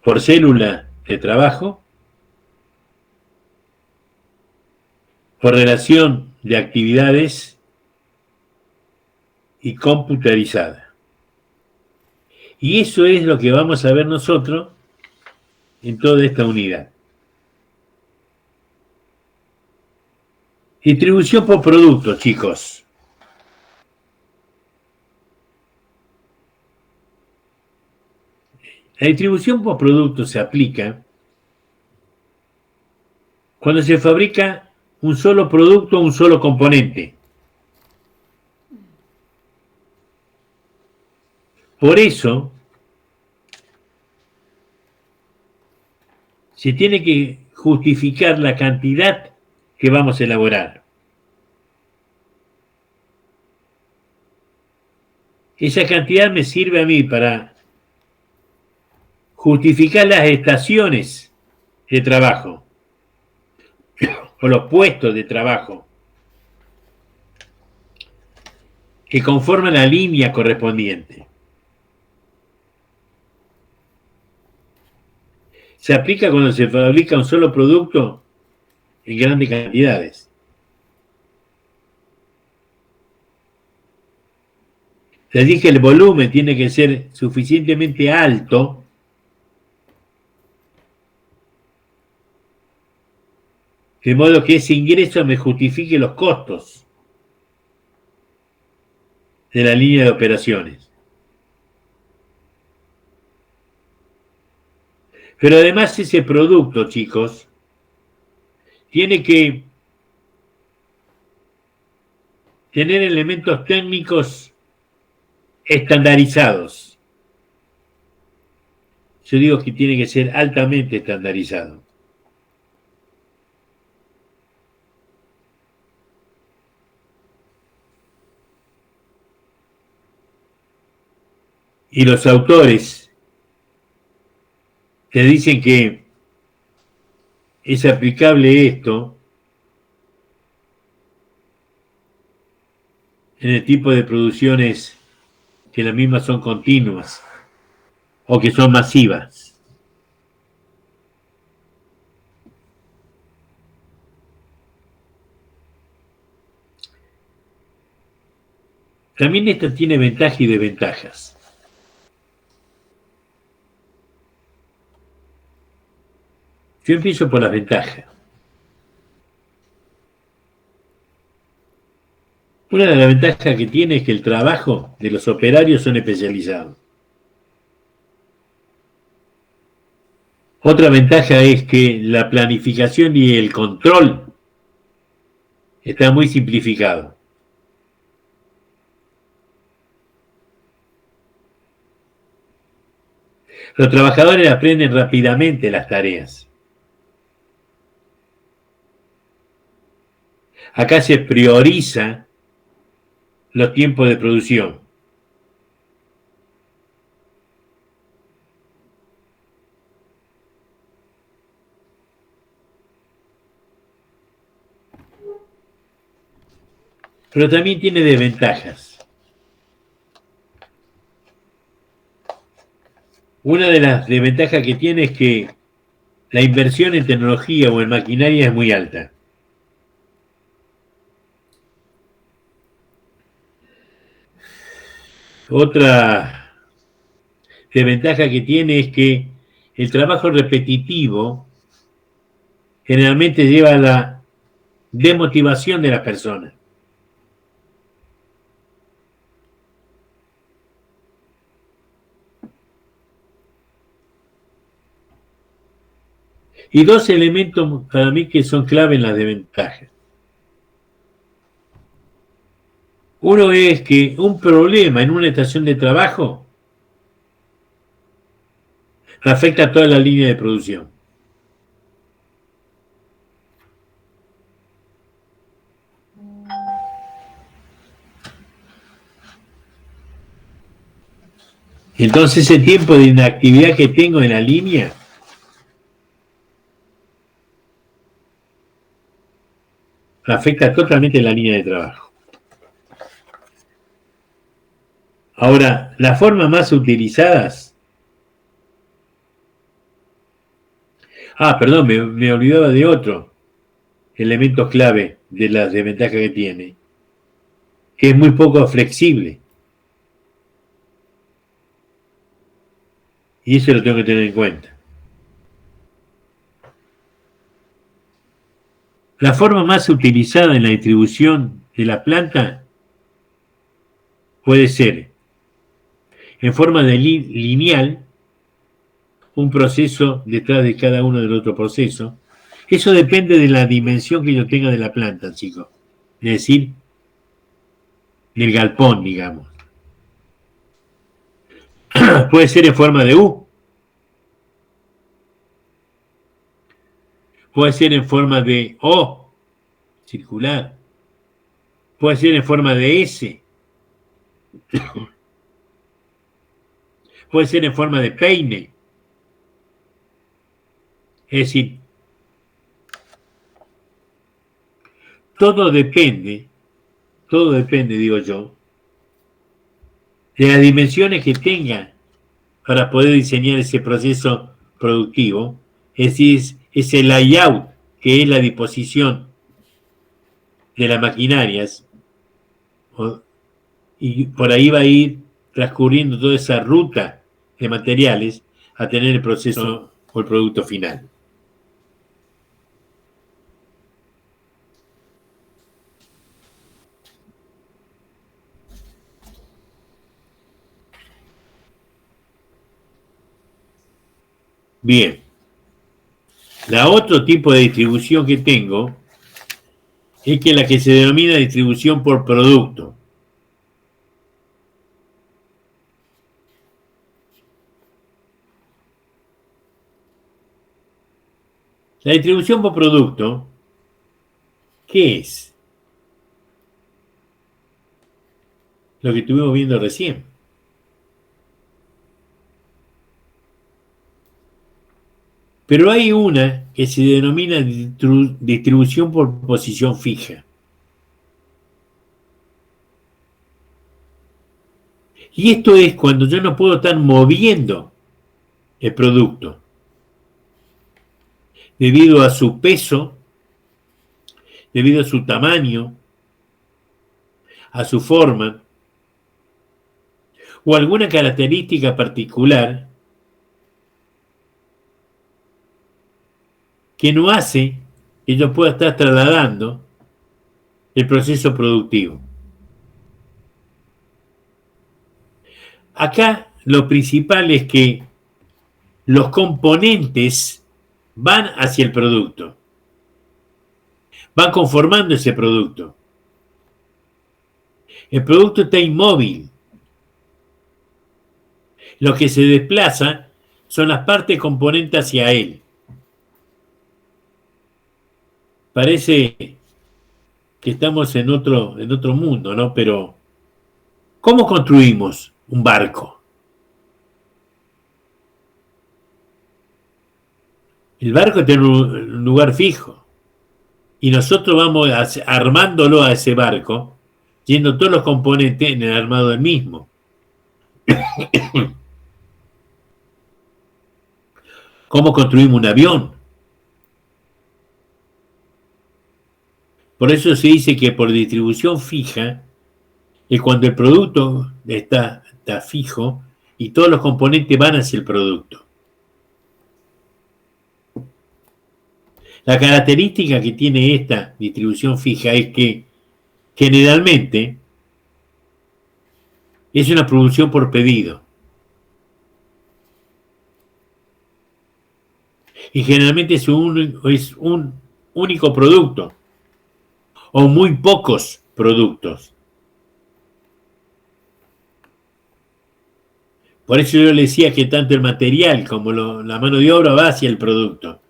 por célula de trabajo, por relación de actividades y computarizada. Y eso es lo que vamos a ver nosotros en toda esta unidad. Distribución por producto, chicos. La distribución por producto se aplica cuando se fabrica un solo producto o un solo componente. Por eso, se tiene que justificar la cantidad que vamos a elaborar. Esa cantidad me sirve a mí para justificar las estaciones de trabajo o los puestos de trabajo que conforman la línea correspondiente. Se aplica cuando se fabrica un solo producto en grandes cantidades. Les dije, el volumen tiene que ser suficientemente alto de modo que ese ingreso me justifique los costos de la línea de operaciones. Pero además ese producto, chicos, tiene que tener elementos técnicos estandarizados. Yo digo que tiene que ser altamente estandarizado. Y los autores te dicen que es aplicable esto en el tipo de producciones que las mismas son continuas o que son masivas. También esto tiene ventajas y desventajas. Yo empiezo por las ventajas. Una de las ventajas que tiene es que el trabajo de los operarios son especializados. Otra ventaja es que la planificación y el control está muy simplificado. Los trabajadores aprenden rápidamente las tareas. Acá se prioriza los tiempos de producción. Pero también tiene desventajas. Una de las desventajas que tiene es que la inversión en tecnología o en maquinaria es muy alta. Otra desventaja que tiene es que el trabajo repetitivo generalmente lleva a la demotivación de las personas. Y dos elementos para mí que son clave en las desventajas. Uno es que un problema en una estación de trabajo afecta a toda la línea de producción. Entonces ese tiempo de inactividad que tengo en la línea afecta totalmente la línea de trabajo. Ahora, las formas más utilizadas. Perdón, me olvidaba de otro elemento clave de las desventajas que tiene, que es muy poco flexible. Y eso lo tengo que tener en cuenta. La forma más utilizada en la distribución de la planta puede ser en forma de lineal, un proceso detrás de cada uno del otro proceso. Eso depende de la dimensión que yo tenga de la planta, chicos. Es decir, del galpón, digamos. Puede ser en forma de U. Puede ser en forma de O, circular. Puede ser en forma de S. Puede ser en forma de peine. Es decir, todo depende, digo yo, de las dimensiones que tenga para poder diseñar ese proceso productivo, es decir, ese layout que es la disposición de las maquinarias, y por ahí va a ir transcurriendo toda esa ruta de materiales a tener el proceso o el producto final. Bien. La otro tipo de distribución que tengo es que la que se denomina distribución por producto. La distribución por producto, ¿qué es? Lo que estuvimos viendo recién. Pero hay una que se denomina distribución por posición fija. Y esto es cuando yo no puedo estar moviendo el producto debido a su peso, debido a su tamaño, a su forma o alguna característica particular que no hace que yo pueda estar trasladando el proceso productivo. Acá lo principal es que los componentes van hacia el producto, van conformando ese producto. El producto está inmóvil. Lo que se desplaza son las partes componentes hacia él. Parece que estamos en otro mundo, ¿no? Pero, ¿cómo construimos un barco? El barco tiene un lugar fijo. Y nosotros vamos armándolo a ese barco, yendo todos los componentes en el armado del mismo. ¿Cómo construimos un avión? Por eso se dice que por distribución fija es cuando el producto está fijo y todos los componentes van hacia el producto. La característica que tiene esta distribución fija es que generalmente es una producción por pedido. Y generalmente es un único producto o muy pocos productos. Por eso yo le decía que tanto el material como la mano de obra va hacia el producto.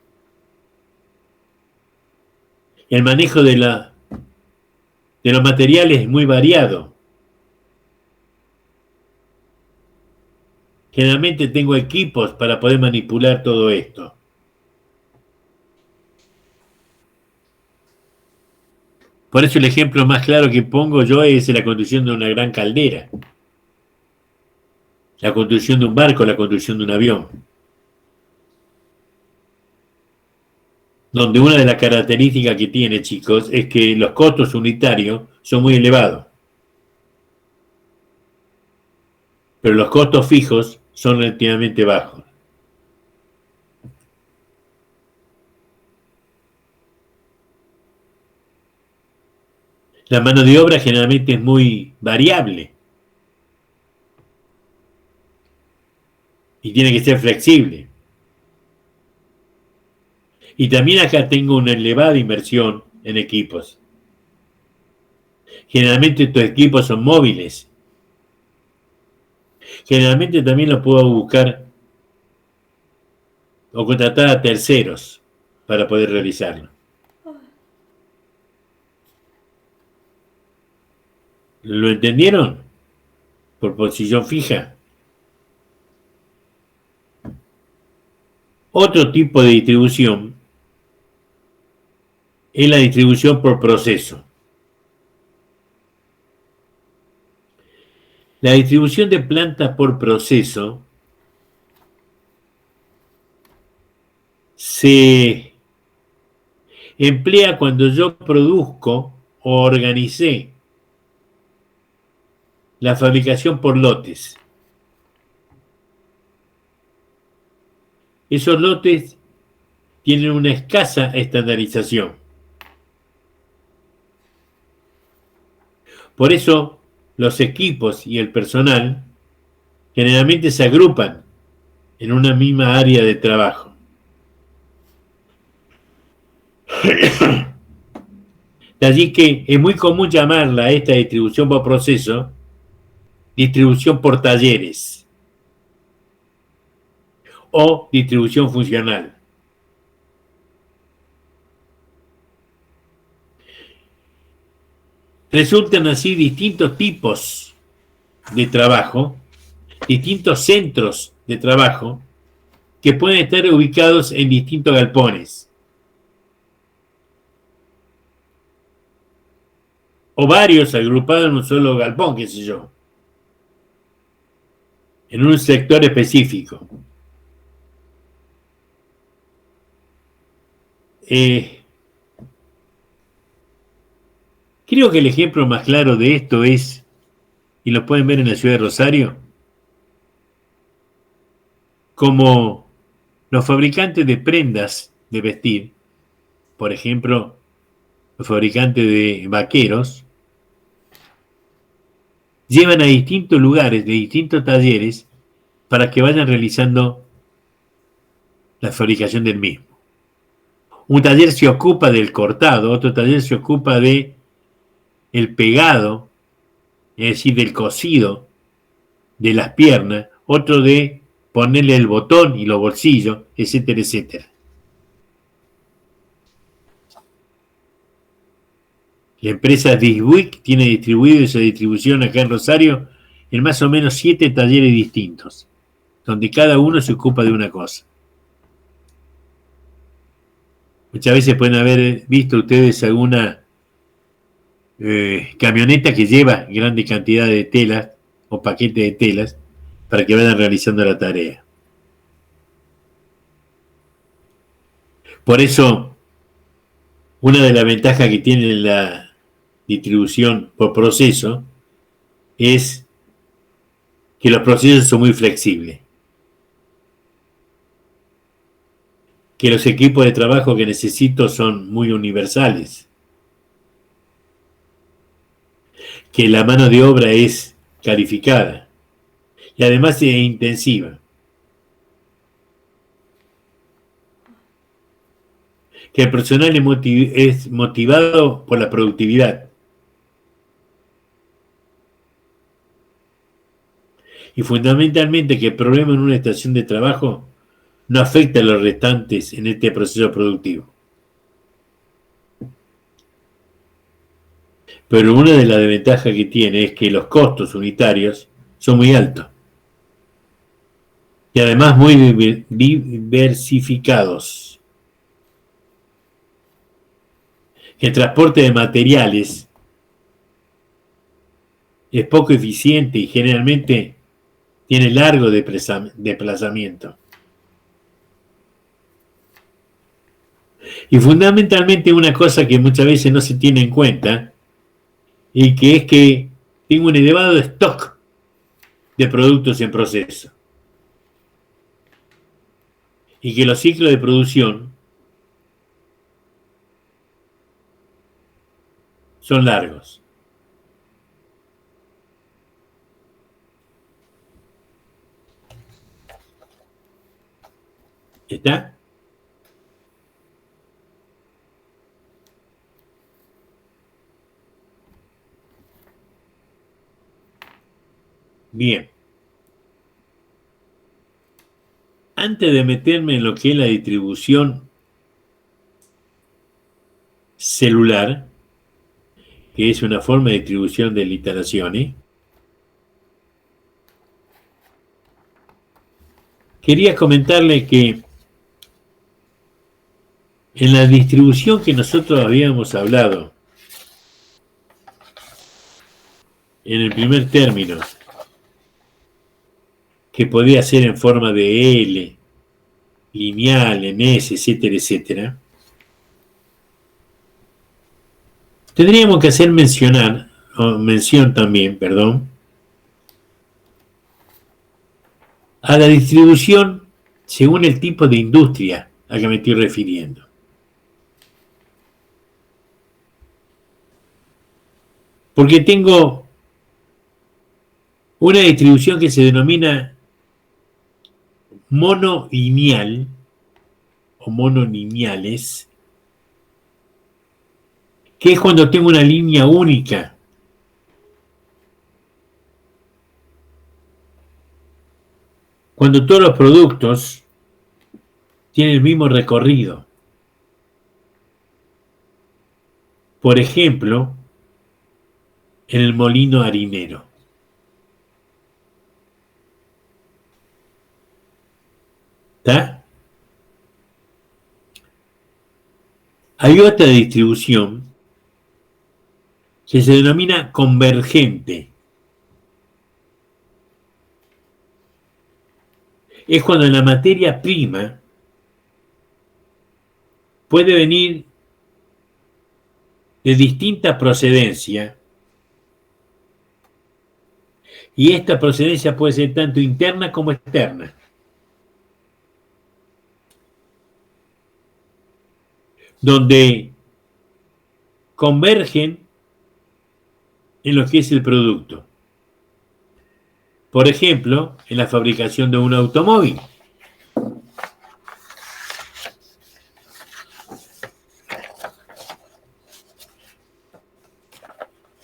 El manejo de los materiales es muy variado. Generalmente tengo equipos para poder manipular todo esto. Por eso el ejemplo más claro que pongo yo es la construcción de una gran caldera, la construcción de un barco, la construcción de un avión, donde una de las características que tiene, chicos, es que los costos unitarios son muy elevados, pero los costos fijos son relativamente bajos. La mano de obra generalmente es muy variable y tiene que ser flexible. Y también acá tengo una elevada inversión en equipos. Generalmente estos equipos son móviles. Generalmente también los puedo buscar o contratar a terceros para poder realizarlo. ¿Lo entendieron? Por posición fija. Otro tipo de distribución es la distribución por proceso. La distribución de plantas por proceso se emplea cuando yo produzco o organicé la fabricación por lotes. Esos lotes tienen una escasa estandarización. Por eso, los equipos y el personal generalmente se agrupan en una misma área de trabajo. De allí que es muy común llamarla a esta distribución por proceso distribución por talleres o distribución funcional. Resultan así distintos tipos de trabajo, distintos centros de trabajo que pueden estar ubicados en distintos galpones o varios agrupados en un solo galpón, qué sé yo, en un sector específico. Creo que el ejemplo más claro de esto es, y lo pueden ver en la ciudad de Rosario, como los fabricantes de prendas de vestir, por ejemplo, los fabricantes de vaqueros, llevan a distintos lugares, de distintos talleres, para que vayan realizando la fabricación del mismo. Un taller se ocupa del cortado, otro taller se ocupa de el pegado, es decir, del cosido de las piernas, otro de ponerle el botón y los bolsillos, etcétera, etcétera. La empresa Diswick tiene distribuido esa distribución acá en Rosario en más o menos 7 talleres distintos, donde cada uno se ocupa de una cosa. Muchas veces pueden haber visto ustedes alguna camioneta que lleva grande cantidad de telas o paquetes de telas para que vayan realizando la tarea. Por eso, una de las ventajas que tiene la distribución por proceso es que los procesos son muy flexibles, que los equipos de trabajo que necesito son muy universales, que la mano de obra es calificada y además es intensiva, que el personal es motivado por la productividad y fundamentalmente que el problema en una estación de trabajo no afecta a los restantes en este proceso productivo. Pero una de las desventajas que tiene es que los costos unitarios son muy altos y además muy diversificados. El transporte de materiales es poco eficiente y generalmente tiene largo desplazamiento. Y fundamentalmente una cosa que muchas veces no se tiene en cuenta y que es que tengo un elevado stock de productos en proceso y que los ciclos de producción son largos. ¿Está? Bien. Antes de meterme en lo que es la distribución celular, que es una forma de distribución de iteraciones, quería comentarle que En la distribución que nosotros habíamos hablado, en el primer término, que podía ser en forma de L, lineal, en S, etcétera, etcétera, tendríamos que hacer mención también, a la distribución según el tipo de industria a que me estoy refiriendo. Porque tengo una distribución que se denomina monolineal o monolineales, que es cuando tengo una línea única. Cuando todos los productos tienen el mismo recorrido. Por ejemplo, en el molino harinero. ¿Está? Hay otra distribución que se denomina convergente. Es cuando la materia prima puede venir de distinta procedencia y esta procedencia puede ser tanto interna como externa. Donde convergen en lo que es el producto. Por ejemplo, en la fabricación de un automóvil.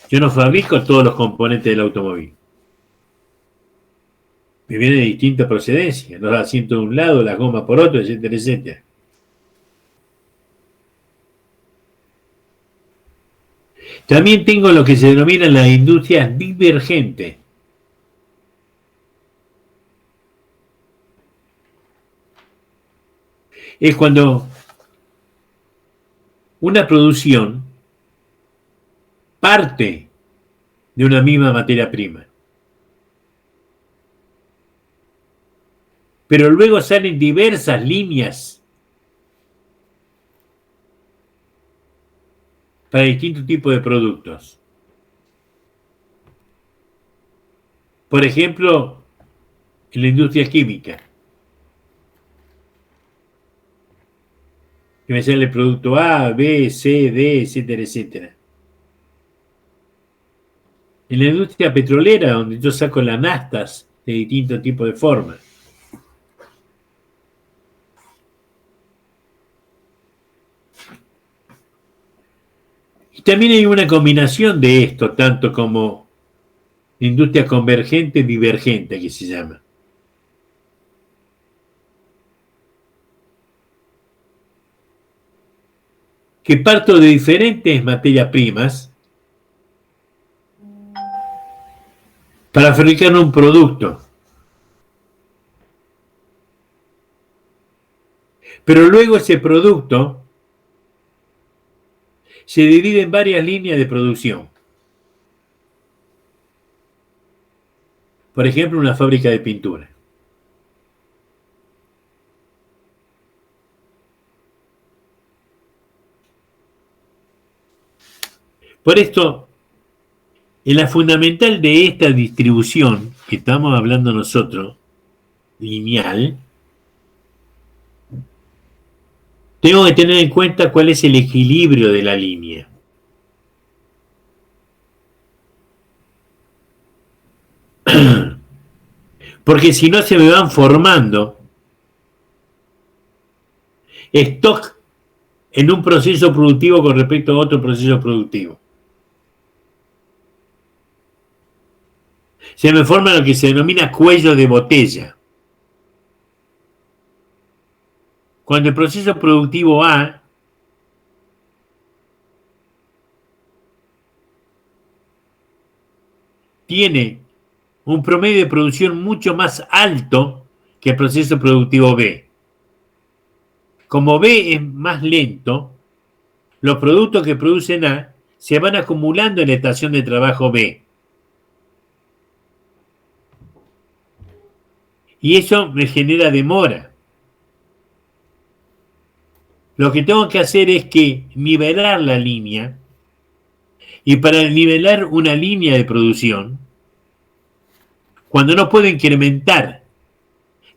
Yo no fabrico todos los componentes del automóvil. Me vienen de distinta procedencia. Los asientos de un lado, las gomas por otro, etcétera, etcétera. También tengo lo que se denomina las industrias divergentes. Es cuando una producción parte de una misma materia prima. Pero luego salen diversas líneas para distintos tipos de productos. Por ejemplo, en la industria química, que me sale el producto A, B, C, D, etcétera, etcétera. En la industria petrolera, donde yo saco las naftas de distintos tipos de formas. Y también hay una combinación de esto, tanto como industria convergente, divergente, que se llama. Que parto de diferentes materias primas para fabricar un producto. Pero luego ese producto se divide en varias líneas de producción. Por ejemplo, una fábrica de pintura. Por esto, en la fundamental de esta distribución que estamos hablando nosotros, lineal, tengo que tener en cuenta cuál es el equilibrio de la línea. Porque si no se me van formando stock en un proceso productivo con respecto a otro proceso productivo. Se me forma lo que se denomina cuello de botella. Cuando el proceso productivo A tiene un promedio de producción mucho más alto que el proceso productivo B. Como B es más lento, los productos que producen A se van acumulando en la estación de trabajo B. Y eso me genera demora. Lo que tengo que hacer es que nivelar la línea, y para nivelar una línea de producción, cuando no puedo incrementar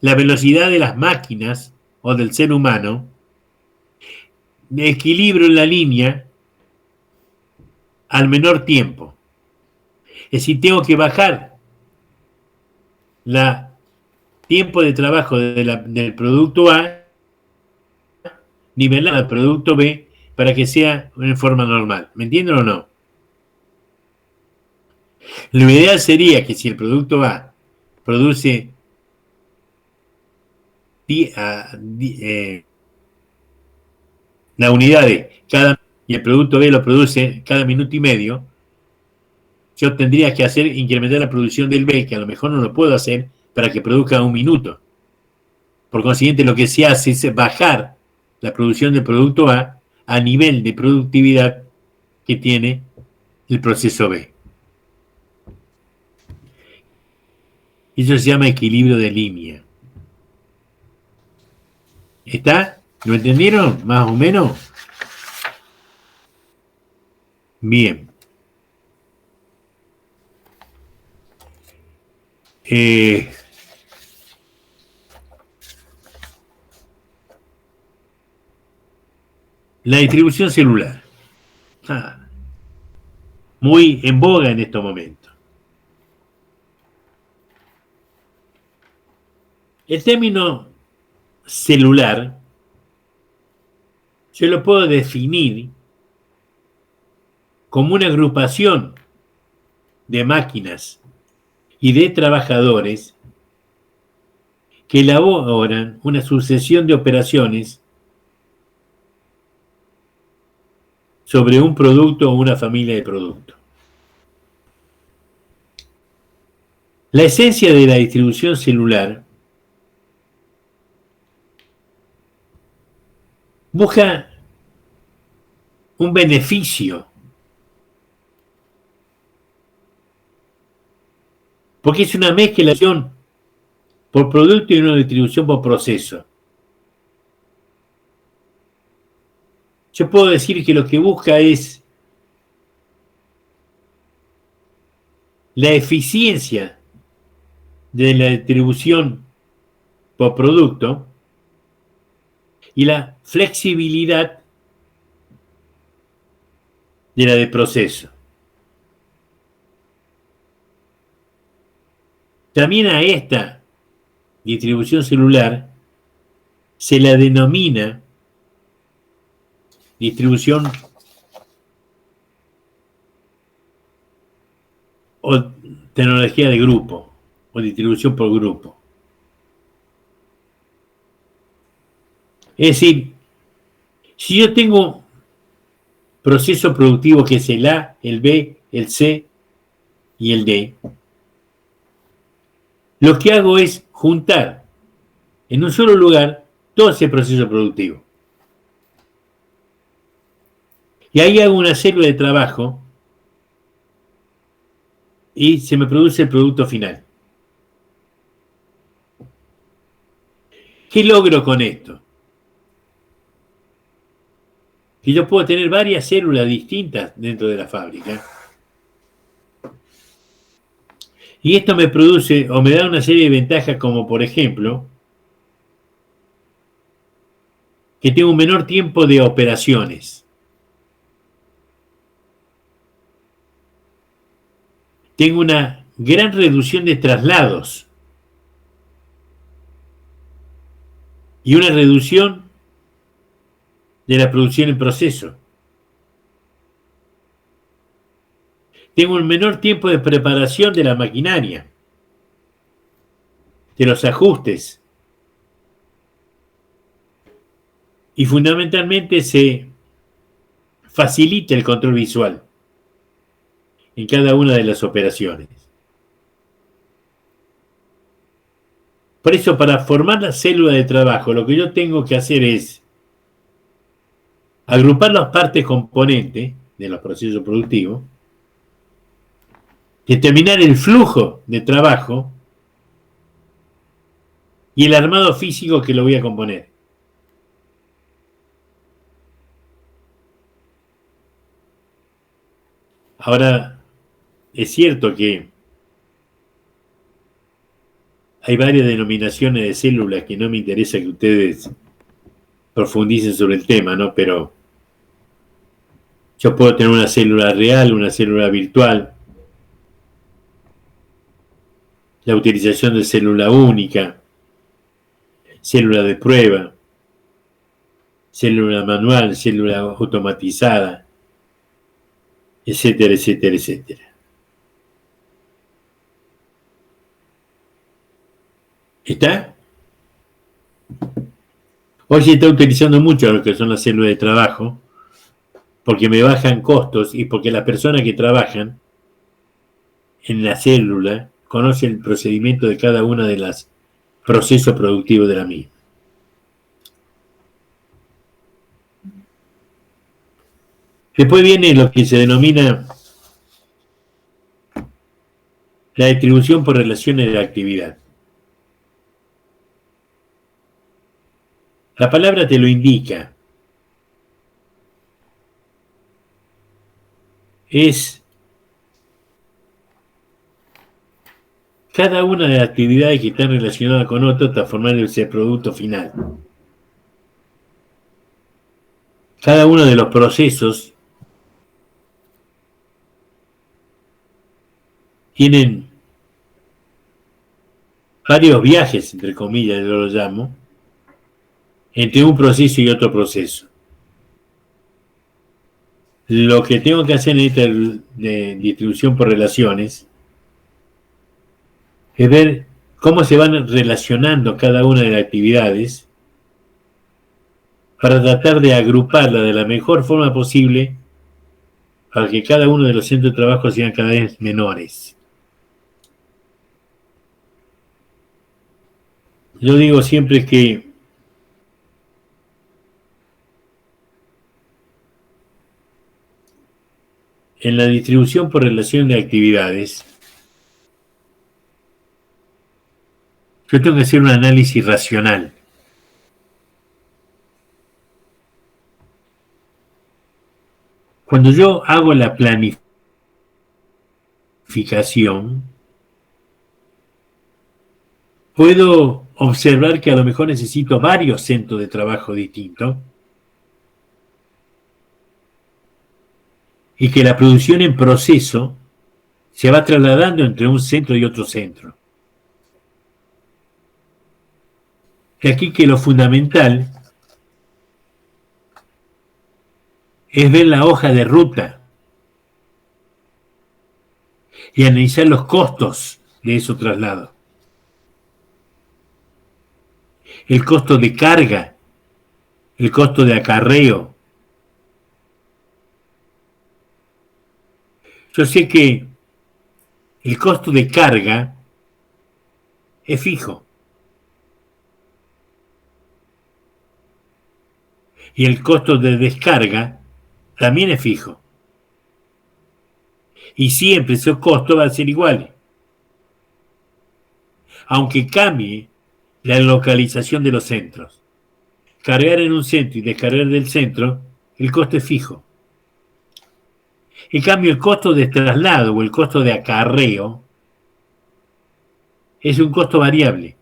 la velocidad de las máquinas o del ser humano, equilibro la línea al menor tiempo. Es decir, tengo que bajar el tiempo de trabajo del producto A, nivelar al producto B para que sea en forma normal. ¿Me entienden o no? Lo ideal sería que si el producto A produce la unidad de cada, y el producto B lo produce cada minuto y medio, yo tendría que incrementar la producción del B, que a lo mejor no lo puedo hacer, para que produzca un minuto. Por consiguiente, lo que se hace es bajar la producción del producto a nivel de productividad que tiene el proceso B. Eso se llama equilibrio de línea. ¿Está? ¿Lo entendieron? ¿Más o menos? Bien. La distribución celular. Muy en boga en estos momentos. El término celular yo lo puedo definir como una agrupación de máquinas y de trabajadores que elaboran una sucesión de operaciones sobre un producto o una familia de productos. La esencia de la distribución celular busca un beneficio, porque es una mezcla por producto y una distribución por proceso. Yo puedo decir que lo que busca es la eficiencia de la distribución por producto y la flexibilidad de la de proceso. También a esta distribución celular se la denomina distribución o tecnología de grupo o distribución por grupo. Es decir, si yo tengo proceso productivo que es el A, el B, el C y el D, lo que hago es juntar en un solo lugar todo ese proceso productivo. Y ahí hago una célula de trabajo y se me produce el producto final. ¿Qué logro con esto? Que yo puedo tener varias células distintas dentro de la fábrica. Y esto me produce o me da una serie de ventajas como, por ejemplo, que tengo un menor tiempo de operaciones. Tengo una gran reducción de traslados y una reducción de la producción en proceso. Tengo un menor tiempo de preparación de la maquinaria, de los ajustes. Y fundamentalmente se facilita el control visual en cada una de las operaciones. Por eso, para formar la célula de trabajo, lo que yo tengo que hacer es agrupar las partes componentes de los procesos productivos, determinar el flujo de trabajo y el armado físico que lo voy a componer. Ahora, es cierto que hay varias denominaciones de células que no me interesa que ustedes profundicen sobre el tema, ¿no? Pero yo puedo tener una célula real, una célula virtual, la utilización de célula única, célula de prueba, célula manual, célula automatizada, etcétera, etcétera, etcétera. ¿Está? Hoy se está utilizando mucho lo que son las células de trabajo, porque me bajan costos y porque las personas que trabajan en la célula conocen el procedimiento de cada una de los procesos productivos de la misma. Después viene lo que se denomina la distribución por relaciones de actividad. La palabra te lo indica. Es cada una de las actividades que están relacionadas con otra hasta formar ese producto final. Cada uno de los procesos tienen varios viajes, entre comillas, yo lo llamo, entre un proceso y otro proceso. Lo que tengo que hacer en esta distribución por relaciones es ver cómo se van relacionando cada una de las actividades para tratar de agruparla de la mejor forma posible para que cada uno de los centros de trabajo sean cada vez menores. Yo digo siempre que en la distribución por relación de actividades, yo tengo que hacer un análisis racional. Cuando yo hago la planificación, puedo observar que a lo mejor necesito varios centros de trabajo distintos y que la producción en proceso se va trasladando entre un centro y otro centro. Y aquí que lo fundamental es ver la hoja de ruta y analizar los costos de esos traslados. El costo de carga, el costo de acarreo. Yo sé que el costo de carga es fijo. Y el costo de descarga también es fijo. Y siempre esos costos van a ser iguales. Aunque cambie la localización de los centros. Cargar en un centro y descargar del centro, el costo es fijo. En cambio, el costo de traslado o el costo de acarreo es un costo variable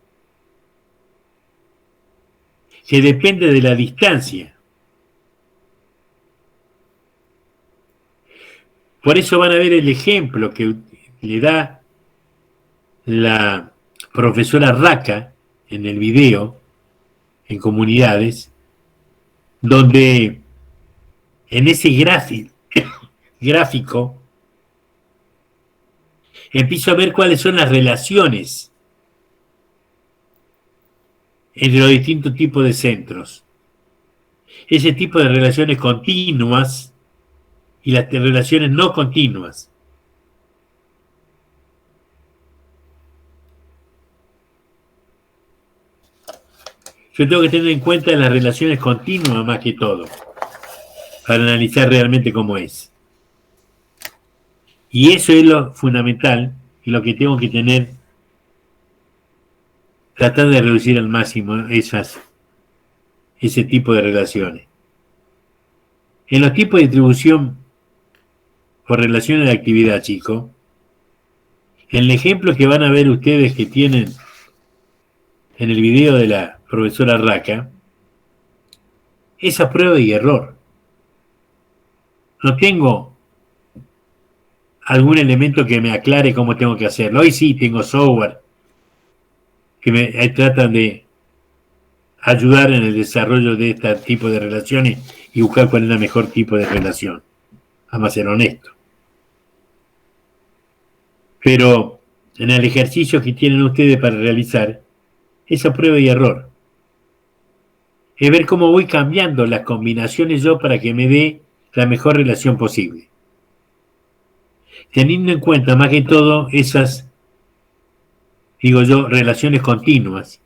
que depende de la distancia. Por eso van a ver el ejemplo que le da la profesora Raca en el video, en comunidades, donde en ese gráfico empiezo a ver cuáles son las relaciones entre los distintos tipos de centros. Ese tipo de relaciones continuas y las relaciones no continuas. Yo tengo que tener en cuenta las relaciones continuas más que todo. para analizar realmente cómo es. Y eso es lo fundamental y lo que tengo que tener, tratar de reducir al máximo ese tipo de relaciones. En los tipos de distribución por relaciones de actividad, chicos, el ejemplo que van a ver ustedes que tienen en el video de la profesora Raca, es a prueba y error. No tengo algún elemento que me aclare cómo tengo que hacerlo. Hoy sí tengo software que me tratan de ayudar en el desarrollo de este tipo de relaciones y buscar cuál es el mejor tipo de relación. Vamos a ser honestos. Pero en el ejercicio que tienen ustedes para realizar, es a prueba y error. Es ver cómo voy cambiando las combinaciones yo para que me dé la mejor relación posible. Teniendo en cuenta más que todo esas, digo yo, relaciones continuas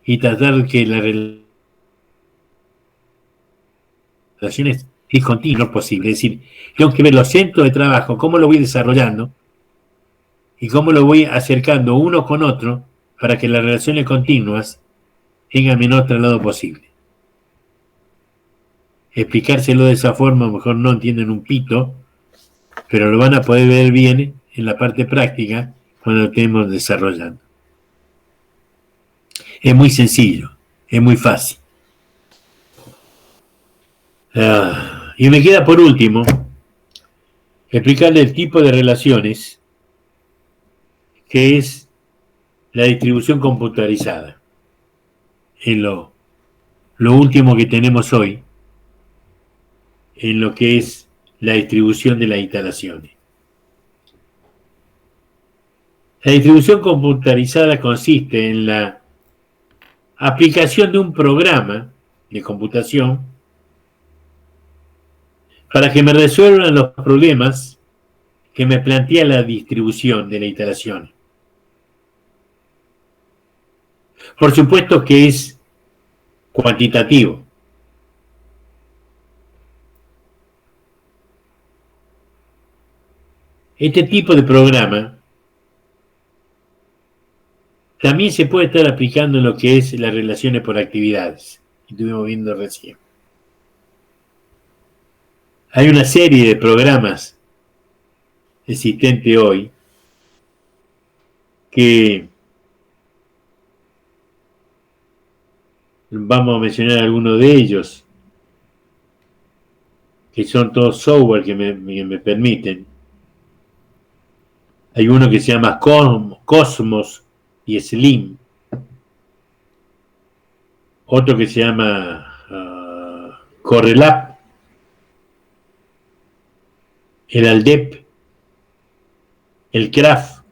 y tratar de que la relaciones es continuo posible. Es decir, tengo que ver los centros de trabajo, cómo lo voy desarrollando y cómo lo voy acercando uno con otro para que las relaciones continuas tengan el menor traslado posible. Explicárselo de esa forma, a lo mejor no entienden un pito, pero lo van a poder ver bien en la parte práctica cuando lo estemos desarrollando. Es muy sencillo, es muy fácil. Y me queda por último explicarle el tipo de relaciones que es la distribución computarizada. Es lo último que tenemos hoy en lo que es la distribución de las instalaciones. La distribución computarizada consiste en la aplicación de un programa de computación para que me resuelvan los problemas que me plantea la distribución de la instalación. Por supuesto que es cuantitativo. Este tipo de programa también se puede estar aplicando en lo que es las relaciones por actividades, que estuvimos viendo recién. Hay una serie de programas existentes hoy que vamos a mencionar algunos de ellos, que son todos software que me permiten. Hay uno que se llama Cosmos y Slim. Otro que se llama Correlab. El Aldep. El Craft.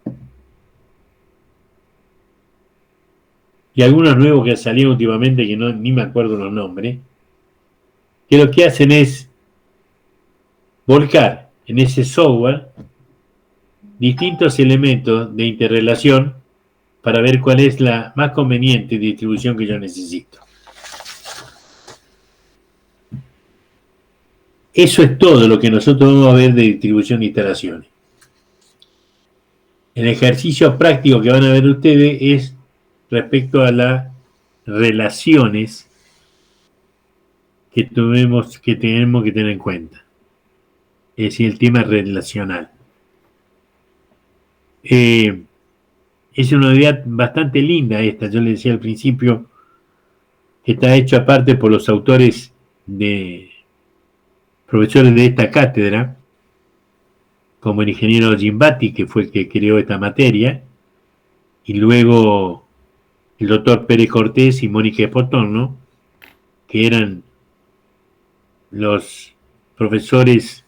Y algunos nuevos que han salido últimamente que ni me acuerdo los nombres. Que lo que hacen es volcar en ese software distintos elementos de interrelación para ver cuál es la más conveniente distribución que yo necesito. Eso es todo lo que nosotros vamos a ver de distribución de instalaciones. El ejercicio práctico que van a ver ustedes es respecto a las relaciones que tenemos que tener en cuenta. Es decir, el tema relacional. Es una idea bastante linda esta, yo le decía al principio, que está hecho aparte por los autores profesores de esta cátedra, como el ingeniero Gimbati, que fue el que creó esta materia, y luego el doctor Pérez Cortés y Mónica Espotorno, que eran los profesores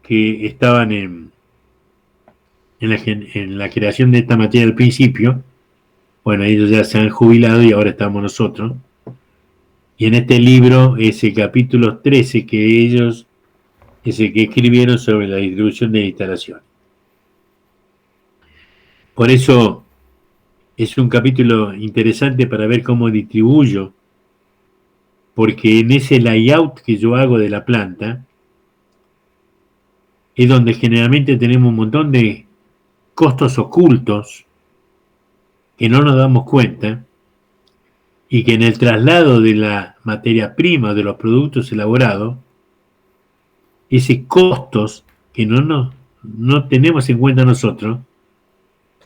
que estaban en la creación de esta materia al principio. Bueno, ellos ya se han jubilado y ahora estamos nosotros. Y en este libro es el capítulo 13 que ellos es el que escribieron sobre la distribución de la instalación. Por eso es un capítulo interesante para ver cómo distribuyo porque en ese layout que yo hago de la planta es donde generalmente tenemos un montón de costos ocultos que no nos damos cuenta y que en el traslado de la materia prima de los productos elaborados, ese costos que no tenemos en cuenta nosotros,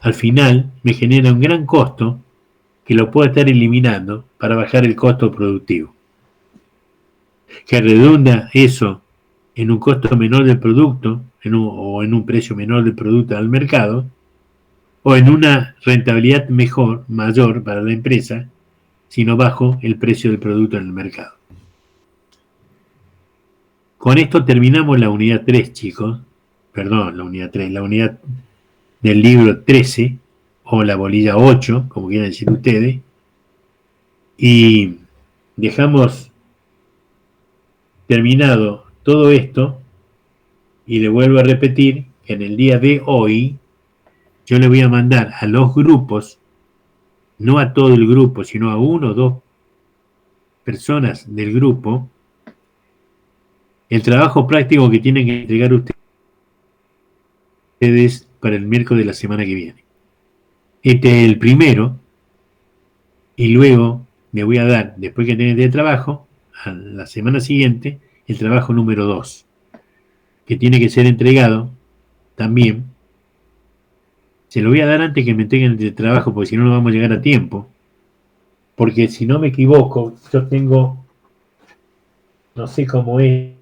al final me genera un gran costo que lo puedo estar eliminando para bajar el costo productivo. Que redunda eso en un costo menor del producto o en un precio menor del producto al mercado o en una rentabilidad mayor para la empresa si no bajo el precio del producto en el mercado. Con esto terminamos la unidad 3, chicos. Perdón, la unidad 3, la unidad del libro 13 o la bolilla 8, como quieran decir ustedes. Y dejamos terminado todo esto y le vuelvo a repetir que en el día de hoy yo le voy a mandar a los grupos, no a todo el grupo, sino a 1 o 2 personas del grupo, el trabajo práctico que tienen que entregar ustedes para el miércoles de la semana que viene. Este es el primero y luego me voy a dar, después que tengan el trabajo, a la semana siguiente, el trabajo número 2, que tiene que ser entregado también. Se lo voy a dar antes que me entreguen el trabajo, porque si no, no vamos a llegar a tiempo. Porque si no me equivoco, yo tengo, no sé cómo es,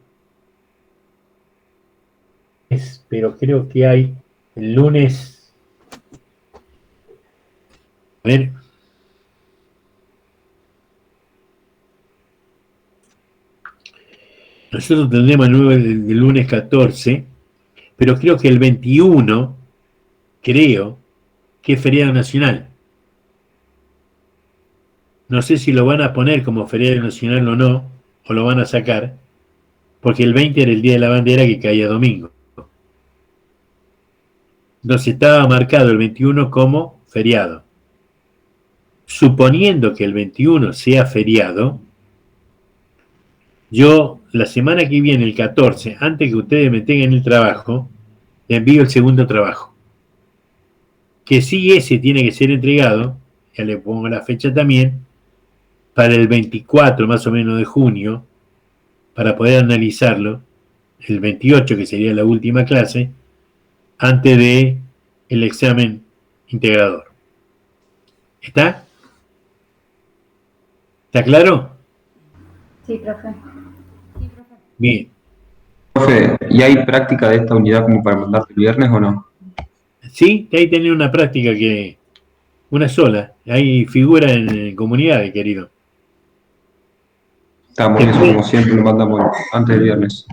pero creo que hay el lunes. A ver. Nosotros tendremos el lunes 14, pero creo que el 21, creo que es feriado nacional. No sé si lo van a poner como feriado nacional o no, o lo van a sacar, porque el 20 era el día de la bandera que caía domingo. Entonces estaba marcado el 21 como feriado. Suponiendo que el 21 sea feriado, yo la semana que viene, el 14, antes que ustedes me tengan el trabajo, le envío el segundo trabajo. Que sí, ese tiene que ser entregado, ya le pongo la fecha también, para el 24 más o menos de junio, para poder analizarlo, el 28 que sería la última clase, antes de el examen integrador. ¿Está? ¿Está claro?
Sí, profe.
Bien.
Profe, ¿y hay práctica de esta unidad como para mandarte el viernes o no?
Sí, ahí tenés una práctica que, una sola, ahí figura en comunidades, querido.
Estamos en eso, como siempre, lo mandamos antes del viernes.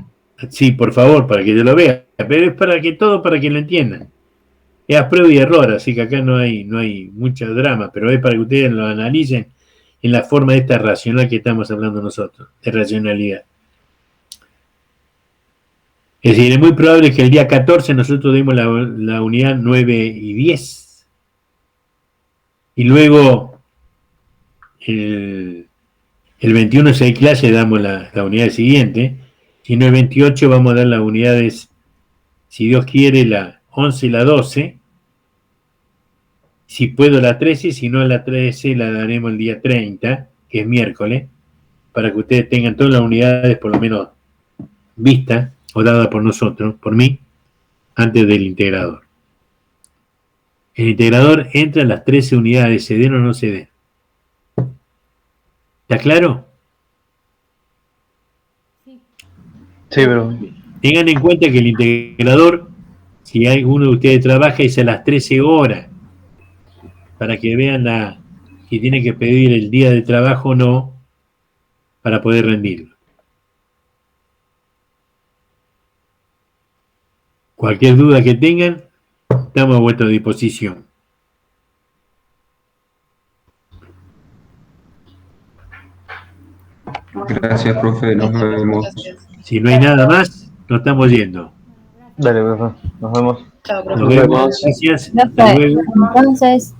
Sí, por favor, para que yo lo vea, pero es para que lo entiendan. Es a prueba y error, así que acá no hay mucho drama, pero es para que ustedes lo analicen en la forma de esta racional que estamos hablando nosotros, de racionalidad. Es decir, es muy probable que el día 14 nosotros demos la unidad 9 y 10. Y luego el 21 si hay clase damos la unidad siguiente. Si no el 28 vamos a dar las unidades, si Dios quiere, la 11 y la 12. Si puedo la 13, si no la 13 la daremos el día 30, que es miércoles, para que ustedes tengan todas las unidades por lo menos vistas o dadas por nosotros, por mí, antes del integrador. El integrador entra en las 13 unidades, se den o no se den. ¿Está claro?
Sí.
Sí, pero
Tengan en cuenta que el integrador, si alguno de ustedes trabaja, es a las 13 horas, para que vean que tiene que pedir el día de trabajo o no, para poder rendirlo. Cualquier duda que tengan, estamos a vuestra disposición.
Gracias, profe, nos vemos.
Si no hay nada más, nos estamos yendo.
Dale, profe. Nos vemos.
Chao, profe.
Nos vemos. Gracias. Hasta
Profe,
luego.
entonces,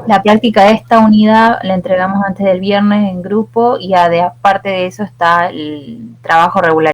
la práctica de esta unidad la entregamos antes del viernes en grupo y aparte de eso está el trabajo regular.